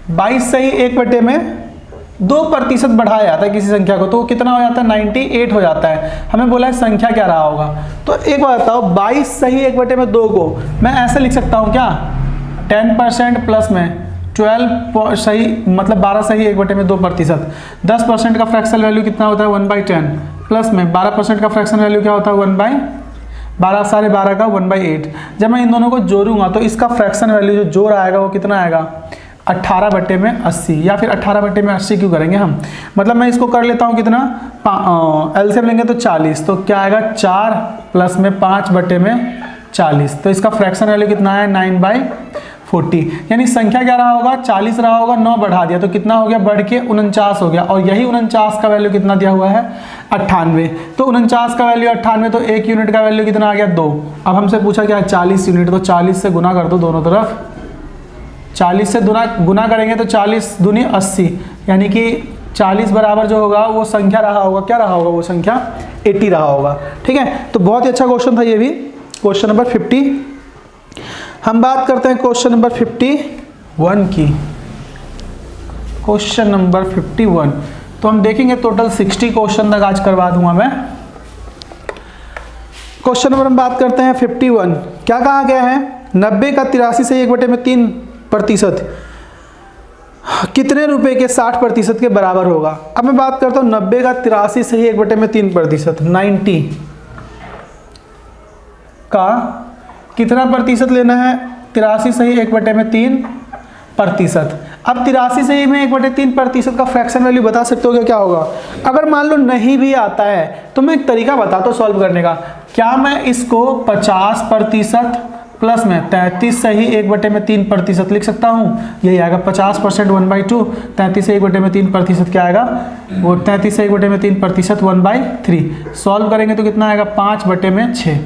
22 सही 1/2% बढ़ाया जाता है किसी संख्या को, तो वो कितना हो जाता है 98 हो जाता है। हमें बोला है संख्या क्या रहा होगा, तो एक बात बताओ 22 सही 1/2 को मैं ऐसे लिख सकता हूँ क्या 10% प्लस में 12 सही, मतलब 12 सही 1/2%। 10% का फ्रैक्शन वैल्यू कितना होता है 1/10, प्लस में 12% का फ्रैक्शन वैल्यू क्या होता है 1/12, साढ़े 12 का 1/8। जब मैं इन दोनों को जोड़ूंगा तो इसका फ्रैक्शन वैल्यू जो जोड़ आएगा वो कितना आएगा 18/80, या फिर 18/80 क्यों करेंगे हम, मतलब मैं इसको कर लेता हूँ कितना एलसीएम लेंगे तो 40, तो क्या आएगा 4 प्लस में 5/40, तो इसका फ्रैक्शन वैल्यू कितना है 9/40, यानी संख्या क्या रहा होगा 40 रहा होगा, 9 बढ़ा दिया तो कितना हो गया बढ़ के 49 हो गया, और यही 49 का वैल्यू कितना दिया हुआ है 98। तो 49 का वैल्यू 98, तो 1 यूनिट का वैल्यू कितना आ गया 2। अब हमसे पूछा क्या 40 यूनिट, तो 40 से गुना कर दो दोनों तरफ, 40 से गुना करेंगे तो 40 दूनी 80, यानी कि 40 बराबर जो होगा वो संख्या रहा होगा, क्या रहा होगा वो संख्या 80 रहा होगा, ठीक है। तो बहुत ही अच्छा क्वेश्चन था ये भी, क्वेश्चन नंबर 50। हम बात करते हैं क्वेश्चन नंबर 51 की। क्वेश्चन नंबर 51 तो हम देखेंगे टोटल 60 क्वेश्चन तक आज करवा दूंगा मैं। क्वेश्चन नंबर हम बात करते हैं 51। क्या कहा गया है 90 का 83 से 1/3% कितने रुपए के 60% के बराबर होगा। अब मैं बात करता हूं 90 का 83 से 1/3%, 90 का कितना प्रतिशत लेना है 83 सही 1/3%। अब 83 सही में 1/3% का फ्रैक्शन वैल्यू बता सकते हो क्या होगा। अगर मान लो नहीं भी आता है तो मैं एक तरीका बताता हूँ सॉल्व करने का। क्या मैं इसको 50% प्लस में 33 सही 1/3% लिख सकता हूँ, यही आएगा 50% 1/2, 33 से 1/3% क्या आएगा वो 33 से 1/3% 1/3। सॉल्व करेंगे तो कितना आएगा 5/6,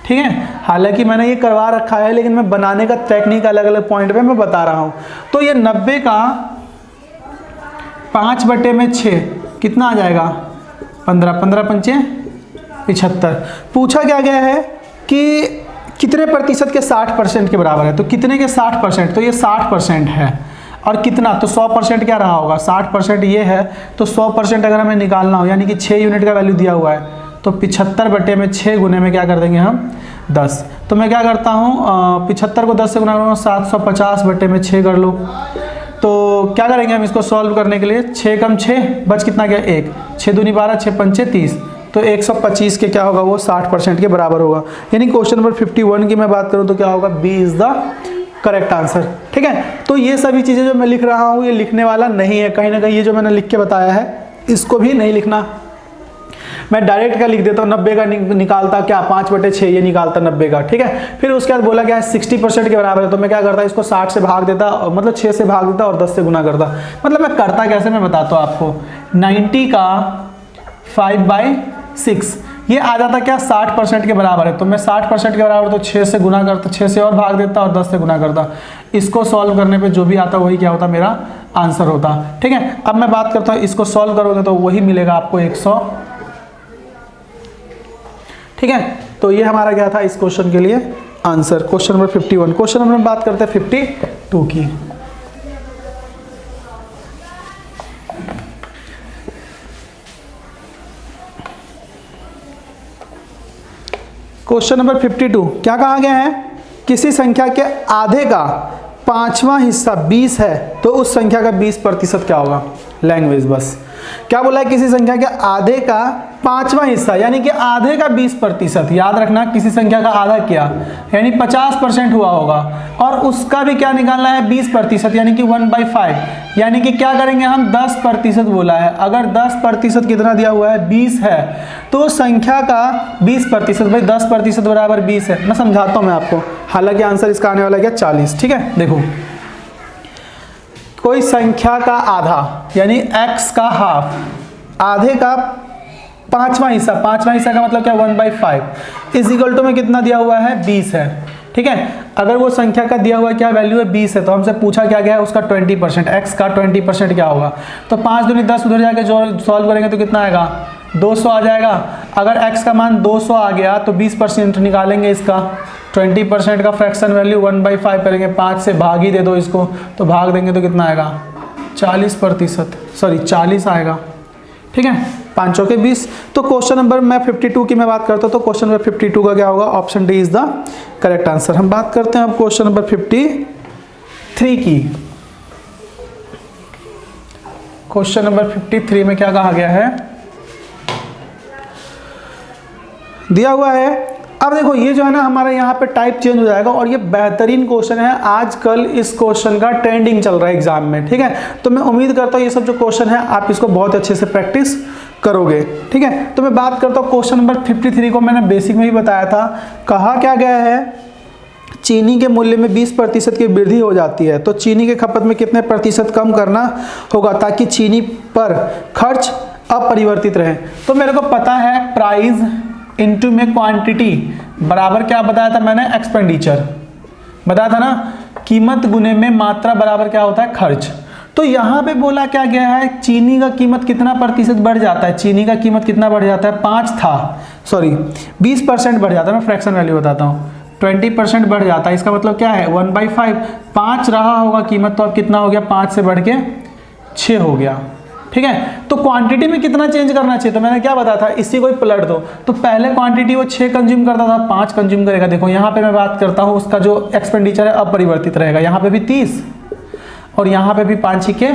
ठीक है। हालांकि मैंने ये करवा रखा है लेकिन मैं बनाने का टेक्निक अलग अलग पॉइंट पे मैं बता रहा हूँ। तो ये 90 का 5/6 कितना आ जाएगा 15, 15 पंचे 75। पूछा क्या गया है कि कितने प्रतिशत के 60% के बराबर है, तो कितने के 60%, तो ये 60% है, और कितना तो 100% क्या रहा होगा 60% ये है, तो 100% अगर हमें निकालना हो यानी कि 6 यूनिट का वैल्यू दिया हुआ है, तो 75/6 गुने में क्या कर देंगे हम 10। तो मैं क्या करता हूँ 75 को 10 से गुना करूँगा 750/6 कर लो। तो क्या करेंगे हम इसको सॉल्व करने के लिए 6 कम 6 बच कितना गया 1, 6 दूनी 12, 6 पंचे 30, तो 125 के क्या होगा वो 60% के बराबर होगा। यानी क्वेश्चन नंबर 51 की मैं बात करूँ तो क्या होगा B is the correct answer, ठीक है। तो ये सभी चीज़ें जो मैं लिख रहा हूँ ये लिखने वाला नहीं है, कहीं ना कहीं ये जो मैंने लिख के बताया है इसको भी नहीं लिखना। मैं डायरेक्ट क्या लिख देता हूँ 90 का निकालता क्या 5/6 ये निकालता 90 का, ठीक है। फिर उसके बाद बोला क्या है 60% के बराबर है, तो मैं क्या करता इसको 60 से भाग देता, मतलब 6 से भाग देता और 10 से गुना करता। मतलब मैं करता कैसे मैं बताता हूँ आपको, 90 का 5/6 ये आ जाता क्या 60% के बराबर है, तो मैं 60% के बराबर तो 6 से गुना करता, 6 से और भाग देता और 10 से गुना करता। इसको सॉल्व करने पे जो भी आता वही क्या होता मेरा आंसर होता। ठीक है, अब मैं बात करता हूँ, इसको सॉल्व करोगे तो वही मिलेगा आपको 100। ठीक है, तो ये हमारा क्या था इस क्वेश्चन के लिए answer, question number 51। Question number में बात करते हैं 52 की। क्वेश्चन नंबर 52 क्या कहा गया है, किसी संख्या के आधे का पांचवा हिस्सा 20 है तो उस संख्या का 20% क्या होगा। लैंग्वेज बस क्या बोला है, किसी संख्या के आधे का पांचवा हिस्सा यानी कि आधे का 20%। याद रखना किसी संख्या का आधा क्या यानी 50% हुआ होगा, और उसका भी क्या निकालना है 20% यानी कि 1/5, यानी कि क्या करेंगे हम 10% बोला है। अगर 10% कितना दिया हुआ है 20 है तो संख्या का 20%, भाई 10% बराबर 20 है। मैं समझाता हूँ मैं आपको, हालांकि आंसर इसका आने वाला है क्या 40। ठीक है, देखो कोई संख्या का आधा यानी x का हाफ, आधे का पांचवा हिस्सा, पांचवा हिस्सा का मतलब क्या 1/5 इज इक्वल टू में कितना दिया हुआ है 20 है। ठीक है, अगर वो संख्या का दिया हुआ क्या वैल्यू है 20 है तो हमसे पूछा क्या गया है उसका 20%, x का 20% क्या होगा। तो 5 दूनी 10 उधर जाके जो सॉल्व करेंगे तो कितना आएगा 200 आ जाएगा। अगर x का मान 200 आ गया तो 20% निकालेंगे इसका, 20% का फ्रैक्शन वैल्यू 1/5 करेंगे, 5 से भाग ही दे दो इसको, तो भाग देंगे तो कितना आएगा 40%, सॉरी 40 आएगा। ठीक है, 5 चौके 20। तो क्वेश्चन नंबर मैं 52 की मैं बात करता हूँ, तो क्वेश्चन नंबर 52 का क्या होगा, option D is the correct answer. हम बात करते हैं अब क्वेश्चन नंबर 53 की। क्वेश्चन नंबर 53 में क्या कहा गया है, दिया हुआ है। अब देखो ये जो है ना हमारा यहाँ पे टाइप चेंज हो जाएगा, और ये बेहतरीन क्वेश्चन है, आजकल इस क्वेश्चन का ट्रेंडिंग चल रहा है एग्जाम में। ठीक है, तो मैं उम्मीद करता हूँ ये सब जो क्वेश्चन है आप इसको बहुत अच्छे से प्रैक्टिस करोगे। ठीक है, तो मैं बात करता हूँ क्वेश्चन नंबर 53 को मैंने बेसिक में ही बताया था। कहा क्या गया है, चीनी के मूल्य में 20% की वृद्धि हो जाती है तो चीनी के खपत में कितने प्रतिशत कम करना होगा ताकि चीनी पर खर्च अपरिवर्तित रहे। तो मेरे को पता है प्राइस इनटू में क्वांटिटी बराबर क्या बताया था मैंने, एक्सपेंडिचर बताया था ना, कीमत गुने में मात्रा बराबर क्या होता है खर्च। तो यहाँ पे बोला क्या गया है, चीनी का कीमत कितना प्रतिशत बढ़ जाता है, चीनी का कीमत कितना बढ़ जाता है 5 था, सॉरी 20% बढ़ जाता है। मैं फ्रैक्शन वैल्यू बताता हूँ, 20% बढ़ जाता है, इसका मतलब क्या है 1/5, 5 रहा होगा कीमत तो अब कितना हो गया 5 से बढ़ के 6 हो गया। ठीक है, तो क्वांटिटी में कितना चेंज करना चाहिए, तो मैंने क्या बताया था, इसी को ही पलट दो। तो पहले क्वांटिटी वो 6 कंज्यूम करता था, 5 कंज्यूम करेगा। देखो यहाँ पे मैं बात करता हूँ उसका जो एक्सपेंडिचर है अपरिवर्तित रहेगा, यहाँ पे भी 30 और यहाँ पे भी 5 के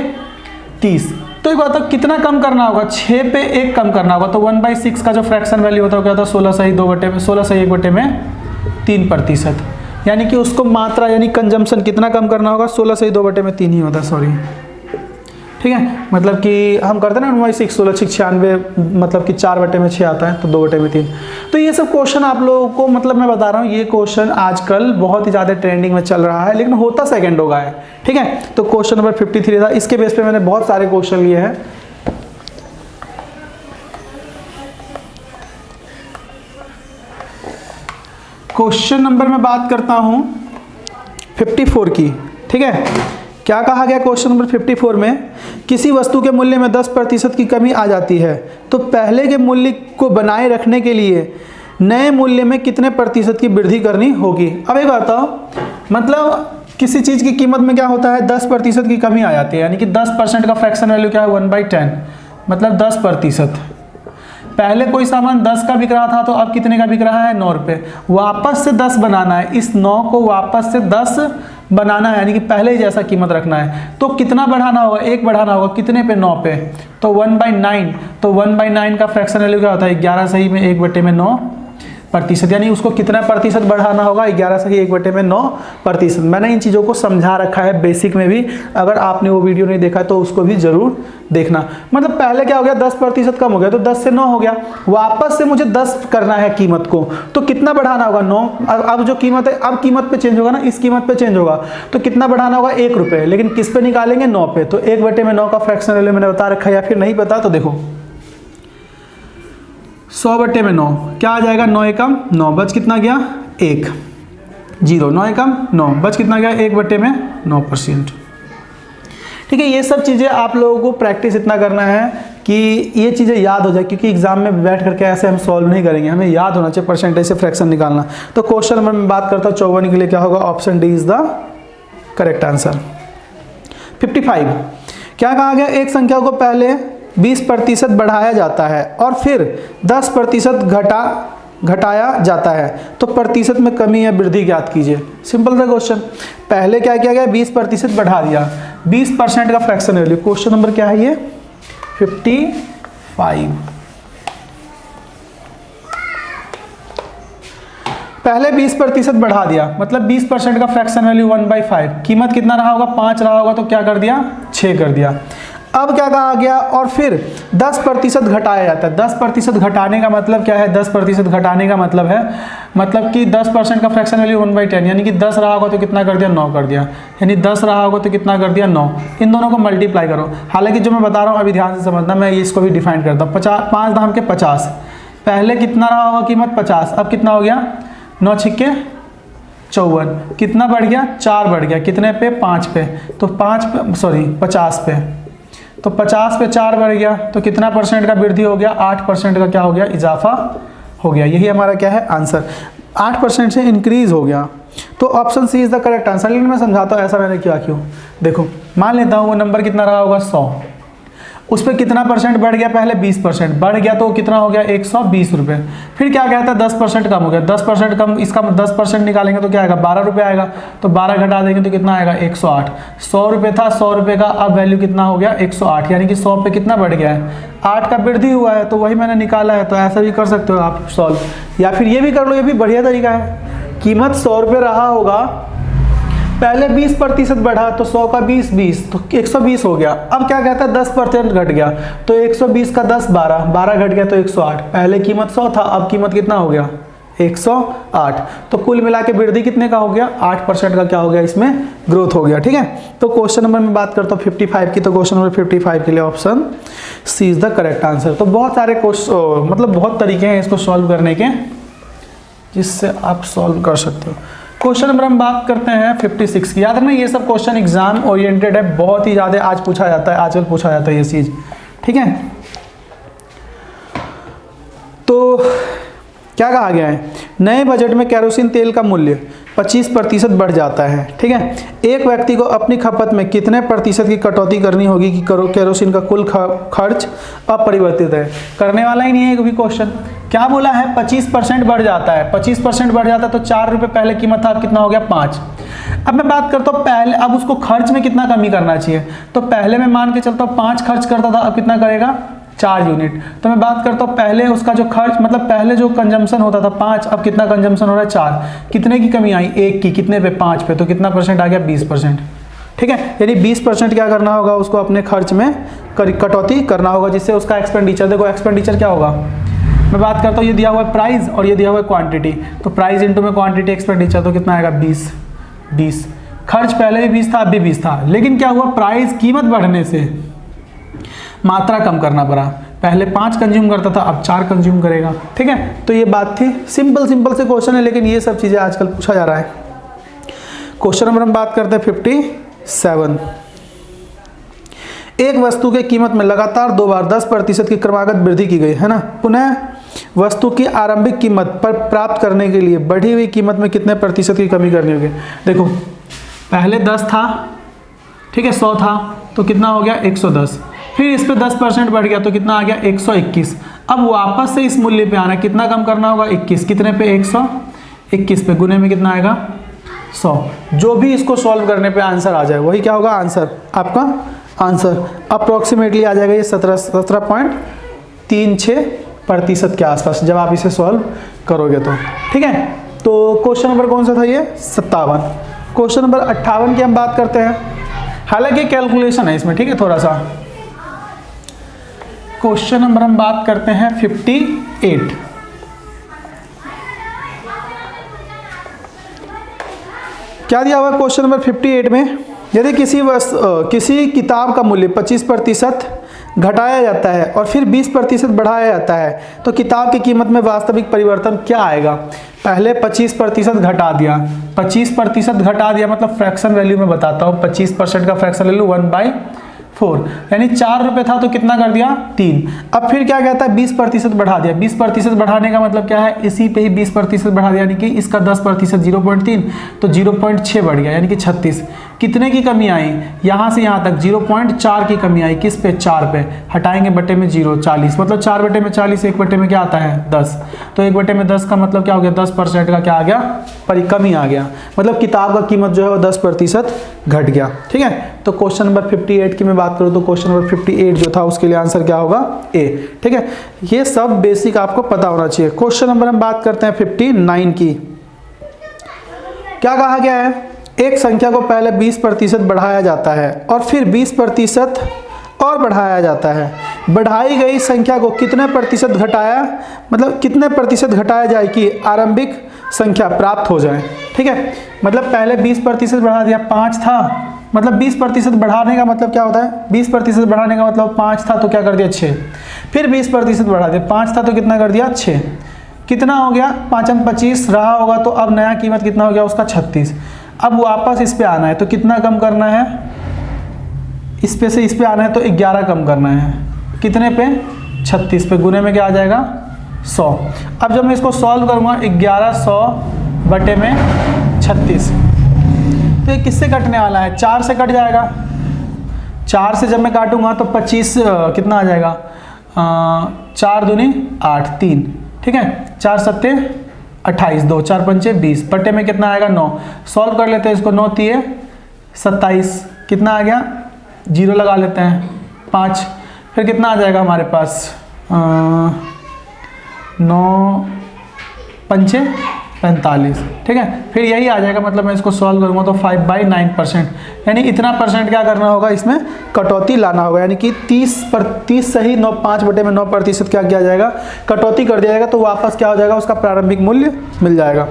30। तो एक बात कितना कम करना होगा, 6 पे 1 कम करना होगा। तो 1/6 का जो फ्रैक्शन वैल्यू होता है क्या होता है 16 सही 2 बटे में 16 सही 1 बटे में 3%, यानी कि उसको मात्रा यानी कंजम्पशन कितना कम करना होगा, 16 सही 2 बटे में 3 ही होता है, सॉरी। ठीक है, मतलब कि हम करते हैं ना 1/6 16 96, मतलब कि 4 बटे में 6 आता है तो 2 बटे में 3। तो ये सब क्वेश्चन आप लोगों को मतलब मैं बता रहा हूँ ये क्वेश्चन आजकल बहुत ही ज़्यादा ट्रेंडिंग में चल रहा है, लेकिन होता सेकंड होगा है। ठीक है, तो क्वेश्चन नंबर 53 था, इसके बेस पे मैंने बहुत सारे क्वेश्चन लिए हैं। क्वेश्चन नंबर में बात करता हूँ 54 की। ठीक है, क्या कहा गया क्वेश्चन नंबर 54 में, किसी वस्तु के मूल्य में 10% की कमी आ जाती है तो पहले के मूल्य को बनाए रखने के लिए नए मूल्य में कितने प्रतिशत की वृद्धि करनी होगी। अब एक बताओ, मतलब किसी चीज़ की कीमत में क्या होता है 10% की कमी आ जाती है, यानी कि 10% का फ्रैक्शन वैल्यू क्या है 1/10, मतलब 10%। पहले कोई सामान 10 का बिक रहा था तो अब कितने का बिक रहा है 9 रुपये, वापस से 10 बनाना है, इस 9 को वापस से 10 बनाना है, यानी कि पहले ही जैसा कीमत रखना है। तो कितना बढ़ाना होगा, 1 बढ़ाना होगा, कितने पे 9 पे, तो 1/9। तो 1/9 का फ्रैक्शन वैल्यू क्या होता है 11 सही में 1 बटे में 9%, यानी उसको कितना प्रतिशत बढ़ाना होगा 11 सही 1 बटे में 9%। मैंने इन चीज़ों को समझा रखा है बेसिक में भी, अगर आपने वो वीडियो नहीं देखा तो उसको भी जरूर देखना। मतलब पहले क्या हो गया 10% कम हो गया तो 10 से 9 हो गया, वापस से मुझे 10 करना है कीमत को, तो कितना बढ़ाना होगा 9। अब जो कीमत है अब कीमत पे चेंज होगा ना, इस कीमत पे चेंज होगा, तो कितना बढ़ाना होगा 1 रुपये, लेकिन किस पे निकालेंगे 9 पे। तो 1 बटे में 9 का फ्रैक्शन वैल्यू मैंने बता रखा है, या फिर नहीं पता तो देखो 100 बटे में 9 क्या आ जाएगा, 9 एकम 9, बच कितना गया 1, 0, 9 एकम 9, बच कितना गया 1 बटे में 9%। ठीक है, ये सब चीज़ें आप लोगों को प्रैक्टिस इतना करना है कि ये चीज़ें याद हो जाए, क्योंकि एग्जाम में बैठ करके ऐसे हम सॉल्व नहीं करेंगे, हमें याद होना चाहिए परसेंटेज से फ्रैक्शन निकालना। तो क्वेश्चन नंबर में बात करता हूँ 54 के लिए, क्या होगा? Option D is the correct answer. 55 क्या कहा गया? एक संख्या को पहले 20% बढ़ाया जाता है और फिर 10% घटाया जाता है, तो प्रतिशत में कमी या वृद्धि ज्ञात कीजिए। सिंपल सा क्वेश्चन। पहले क्या किया गया? 20% बढ़ा दिया, 20% का फ्रैक्शन वैल्यू। क्वेश्चन नंबर क्या है ये? 55। पहले 20% बढ़ा दिया, मतलब 20% का फ्रैक्शन वैल्यू 1/5। कीमत कितना रहा होगा? 5 रहा होगा, तो क्या कर दिया? 6 कर दिया। अब क्या कहा गया? और फिर 10% घटाया जाता है। 10% घटाने का मतलब क्या है? 10% घटाने का मतलब है, मतलब कि 10% का फ्रैक्शन वैल्यू 1/10, यानी कि 10 रहा होगा तो कितना कर दिया? 9 कर दिया। यानी 10 रहा होगा तो कितना कर दिया? 9। इन दोनों को मल्टीप्लाई करो। हालांकि जो मैं बता रहा हूँ अभी ध्यान से समझना, मैं इसको भी डिफाइन करता हूँ। 5 दाम के 50, पहले कितना रहा होगा कीमत? 50, अब कितना हो गया? 9 छिक्के 54, कितना बढ़ गया? 4 बढ़ गया। कितने पे? 5 पे। तो 50 पे, तो 50 पे 4 बढ़ गया, तो कितना परसेंट का वृद्धि हो गया? 8% का क्या हो गया? इजाफा हो गया। यही हमारा क्या है? आंसर। 8% से इंक्रीज हो गया, तो option C is the correct answer. लेकिन मैं समझाता हूँ ऐसा मैंने किया क्यों। देखो, मान लेता हूँ वो नंबर कितना रहा होगा? 100, उस पर कितना परसेंट बढ़ गया? पहले 20% बढ़ गया, तो कितना हो गया? 120 रुपये। फिर क्या कहता है? 10% कम हो गया। 10% कम, इसका 10% निकालेंगे तो क्या आएगा? 12 रुपये आएगा। तो 12 घटा देंगे तो कितना आएगा? 108। 100 रुपये था, 100 रुपये का अब वैल्यू कितना हो गया? 108, यानी कि 100 पे कितना बढ़ गया है? 8 का वृद्धि हुआ है, तो वही मैंने निकाला है। तो ऐसा भी कर सकते हो आप सॉल्व, या फिर ये भी कर लो, ये भी बढ़िया तरीका है। कीमत 100 रुपये रहा होगा, पहले 20% बढ़ा, तो 100 का 20 तो 120 हो गया। अब क्या कहता है? 10% घट गया, तो 120 का 10 12 घट गया, तो 108। पहले कीमत 100 था, अब कीमत कितना हो गया? 108। तो कुल मिला के वृद्धि कितने का हो गया? 8% का क्या हो गया? इसमें ग्रोथ हो गया। ठीक है, तो क्वेश्चन नंबर में बात करता हूँ 55 की, तो क्वेश्चन नंबर 55 के लिए option C is the correct answer. तो बहुत सारे क्वेश्चन, मतलब बहुत तरीके हैं इसको सॉल्व करने के, जिससे आप सॉल्व कर सकते हो। क्वेश्चन नंबर हम बात करते हैं 56 की। याद रखना ये सब क्वेश्चन एग्जाम ओरिएंटेड है, बहुत ही ज़्यादा आज पूछा जाता है, आजकल पूछा जाता है ये चीज़। ठीक है, तो क्या कहा गया है? नए बजट में केरोसिन तेल का मूल्य 25% बढ़ जाता है। ठीक है, एक व्यक्ति को अपनी खपत में कितने प्रतिशत की कटौती करनी होगी कि केरोसिन का कुल खर्च अपरिवर्तित है? करने वाला ही नहीं है कभी क्वेश्चन। क्या बोला है? 25% बढ़ जाता है। 25% बढ़ जाता है, तो 4 रुपये पहले कीमत था, अब कितना हो गया? 5। अब मैं बात करता हूँ पहले, अब उसको खर्च में कितना कमी करना चाहिए? तो पहले मैं मान के चलता हूँ 5 खर्च करता था, अब कितना करेगा? 4 यूनिट। तो मैं बात करता हूँ पहले उसका जो खर्च, मतलब पहले जो कंजम्पशन होता था 5, अब कितना कंजम्पशन हो रहा है? 4। कितने की कमी आई? 1 की। कितने पे? 5 पे। तो कितना परसेंट आ गया? 20%। ठीक है, यानी 20% क्या करना होगा? उसको अपने खर्च में कटौती करना होगा, जिससे उसका एक्सपेंडिचर, देखो एक्सपेंडिचर क्या होगा, मैं बात करता हूँ ये दिया हुआ है प्राइस और ये दिया हुआ है क्वांटिटी, तो प्राइस इंटू में क्वांटिटी एक्सपेंडिचर, तो कितना आएगा? 20। खर्च पहले भी 20 था, अब भी 20 था, लेकिन क्या हुआ? प्राइस कीमत बढ़ने से मात्रा कम करना पड़ा। पहले 5 कंज्यूम करता था, अब 4 कंज्यूम करेगा। ठीक है, तो ये बात थी। सिंपल से क्वेश्चन है, लेकिन ये सब चीज़ें आजकल पूछा जा रहा है। क्वेश्चन नंबर हम बात करते हैं 57। एक वस्तु के कीमत में लगातार 2 बार 10% की क्रमागत वृद्धि की गई है ना। पुनः वस्तु की आरंभिक कीमत पर प्राप्त करने के लिए बढ़ी हुई कीमत में कितने प्रतिशत की कमी करनी होगी? देखो, पहले 10 था, ठीक है, 100 था, तो कितना हो गया? 110। फिर इस पे 10% बढ़ गया, तो कितना आ गया? 121। अब वापस से इस मूल्य पे आना, कितना कम करना होगा? 21। कितने पे? 121 पे। गुने में कितना आएगा? 100। जो भी इसको सॉल्व करने पे आंसर आ जाए वही क्या होगा? आंसर। आपका आंसर अप्रोक्सीमेटली आ जाएगा ये 17.36% के आसपास, जब आप इसे सॉल्व करोगे तो। ठीक है, तो क्वेश्चन नंबर कौन सा था ये? 57। क्वेश्चन नंबर 58 की हम बात करते हैं। हालांकि कैलकुलेशन है इसमें, ठीक है, थोड़ा सा। क्वेश्चन नंबर हम बात करते हैं 58। क्या दिया हुआ क्वेश्चन नंबर 58 में? यदि किसी किताब का मूल्य 25% घटाया जाता है और फिर 20% बढ़ाया जाता है, तो किताब की कीमत में वास्तविक परिवर्तन क्या आएगा? पहले 25% घटा दिया, 25% घटा दिया, मतलब फ्रैक्शन वैल्यू में बताता हूँ। 25% का फ्रैक्शन वैल्यू 1/25 4, यानी 4 रुपये था तो कितना कर दिया 3। अब फिर क्या कहता है 20% बढ़ा दिया। 20% बढ़ाने का मतलब क्या है, इसी पे ही 20% बढ़ा दिया, यानी कि इसका 10% 0.3 तो 0.6 बढ़ गया, यानी कि 36। कितने की कमी आई, यहाँ से यहाँ तक 0.4 की कमी आई। किस पे, 4 पे। हटाएंगे बटे में 0, 40, मतलब 4 बटे में 40, 1 बटे में क्या आता है 10, तो 1 बटे में 10 का मतलब क्या हो गया, 10% का क्या आ गया, कमी आ गया। मतलब किताब का कीमत जो है वो 10% घट गया। ठीक है, तो क्वेश्चन नंबर 58 की मैं बात करूँ तो क्वेश्चन नंबर 58 जो था उसके लिए आंसर क्या होगा, ए। ठीक है, ये सब बेसिक आपको पता होना चाहिए। क्वेश्चन नंबर हम बात करते हैं 59 की। क्या कहा गया है, एक संख्या को पहले 20% बढ़ाया जाता है और फिर 20% और बढ़ाया जाता है। बढ़ाई गई संख्या को कितने प्रतिशत घटाया, मतलब कितने प्रतिशत घटाया जाए कि आरंभिक संख्या प्राप्त हो जाए। ठीक है, मतलब पहले 20% बढ़ा दिया, 5 था, मतलब 20% बढ़ाने का मतलब क्या होता है, 20% बढ़ाने का मतलब 5 था तो क्या कर दिया 6, फिर 20% बढ़ा दिया, 5 था तो कितना कर दिया 6, कितना हो गया 5 में 25 रहा होगा, तो अब नया कीमत कितना हो गया उसका 36। अब वापस इस पे आना है तो कितना कम करना है, इस पे से इस पे आना है तो 11 कम करना है, कितने पे 36 पे, गुने में क्या आ जाएगा 100। अब जब मैं इसको सॉल्व करूँगा 1100 बटे में 36, तो ये किससे कटने वाला है, 4 से कट जाएगा। 4 से जब मैं काटूंगा तो 25 कितना आ जाएगा, 4 दूनी 8, 3। ठीक है, 4 सत्ते 28, 2 4 पंचे 20, बटे में कितना आएगा 9। सॉल्व कर लेते हैं इसको, 9 तिये 27, कितना आ गया 0 लगा लेते हैं 5, फिर कितना आ जाएगा हमारे पास 9 पंचे 45। ठीक है, फिर यही आ जाएगा, मतलब मैं इसको सॉल्व करूँगा तो 5/9%, यानी इतना परसेंट क्या करना होगा, इसमें कटौती लाना होगा, यानी कि 30 सही 9 5 बटे में 9% क्या किया जाएगा, कटौती कर दिया जाएगा, तो वापस क्या हो जाएगा, उसका प्रारंभिक मूल्य मिल जाएगा।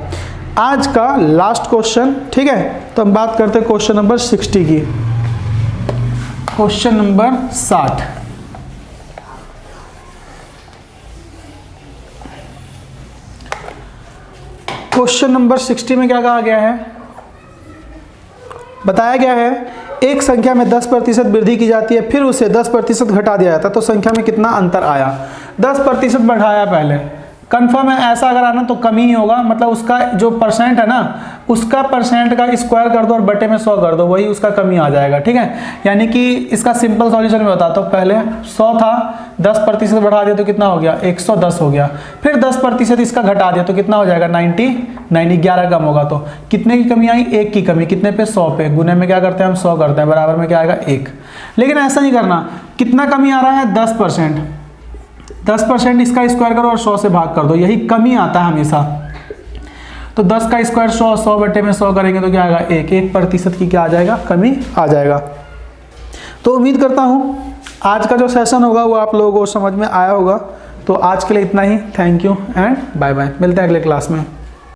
आज का लास्ट क्वेश्चन। ठीक है, तो हम बात करते हैं क्वेश्चन नंबर 60 की। क्वेश्चन नंबर 60, क्वेश्चन नंबर 60 में क्या कहा गया है, बताया गया है एक संख्या में 10% वृद्धि की जाती है, फिर उसे 10% घटा दिया जाता है, तो संख्या में कितना अंतर आया। 10% बढ़ाया पहले, कन्फर्म है ऐसा अगर आना तो कमी ही होगा, मतलब उसका जो परसेंट है ना, उसका परसेंट का स्क्वायर कर दो और बटे में 100 कर दो, वही उसका कमी आ जाएगा। ठीक है, यानी कि इसका सिंपल सॉल्यूशन मैं बताता हूँ। पहले 100 था, 10% बढ़ा दिया तो कितना हो गया 110 हो गया, फिर 10% इसका घटा दिया तो कितना हो जाएगा 90, 11 कम होगा, तो कितने की कमी आई, 1 की कमी, कितने पे 100 पे, गुने में क्या करते हैं हम 100 करते हैं, बराबर में क्या आएगा 1। लेकिन ऐसा नहीं करना, कितना कमी आ रहा है 10%, 10% इसका स्क्वायर करो और 100 से भाग कर दो, यही कमी आता है हमेशा। तो 10 का स्क्वायर 100, 100 बटे में 100 करेंगे तो क्या आएगा 1% की क्या आ जाएगा, कमी आ जाएगा। तो उम्मीद करता हूँ आज का जो सेशन होगा वो आप लोगों को समझ में आया होगा। तो आज के लिए इतना ही, thank you and bye bye, मिलते हैं अगले क्लास में।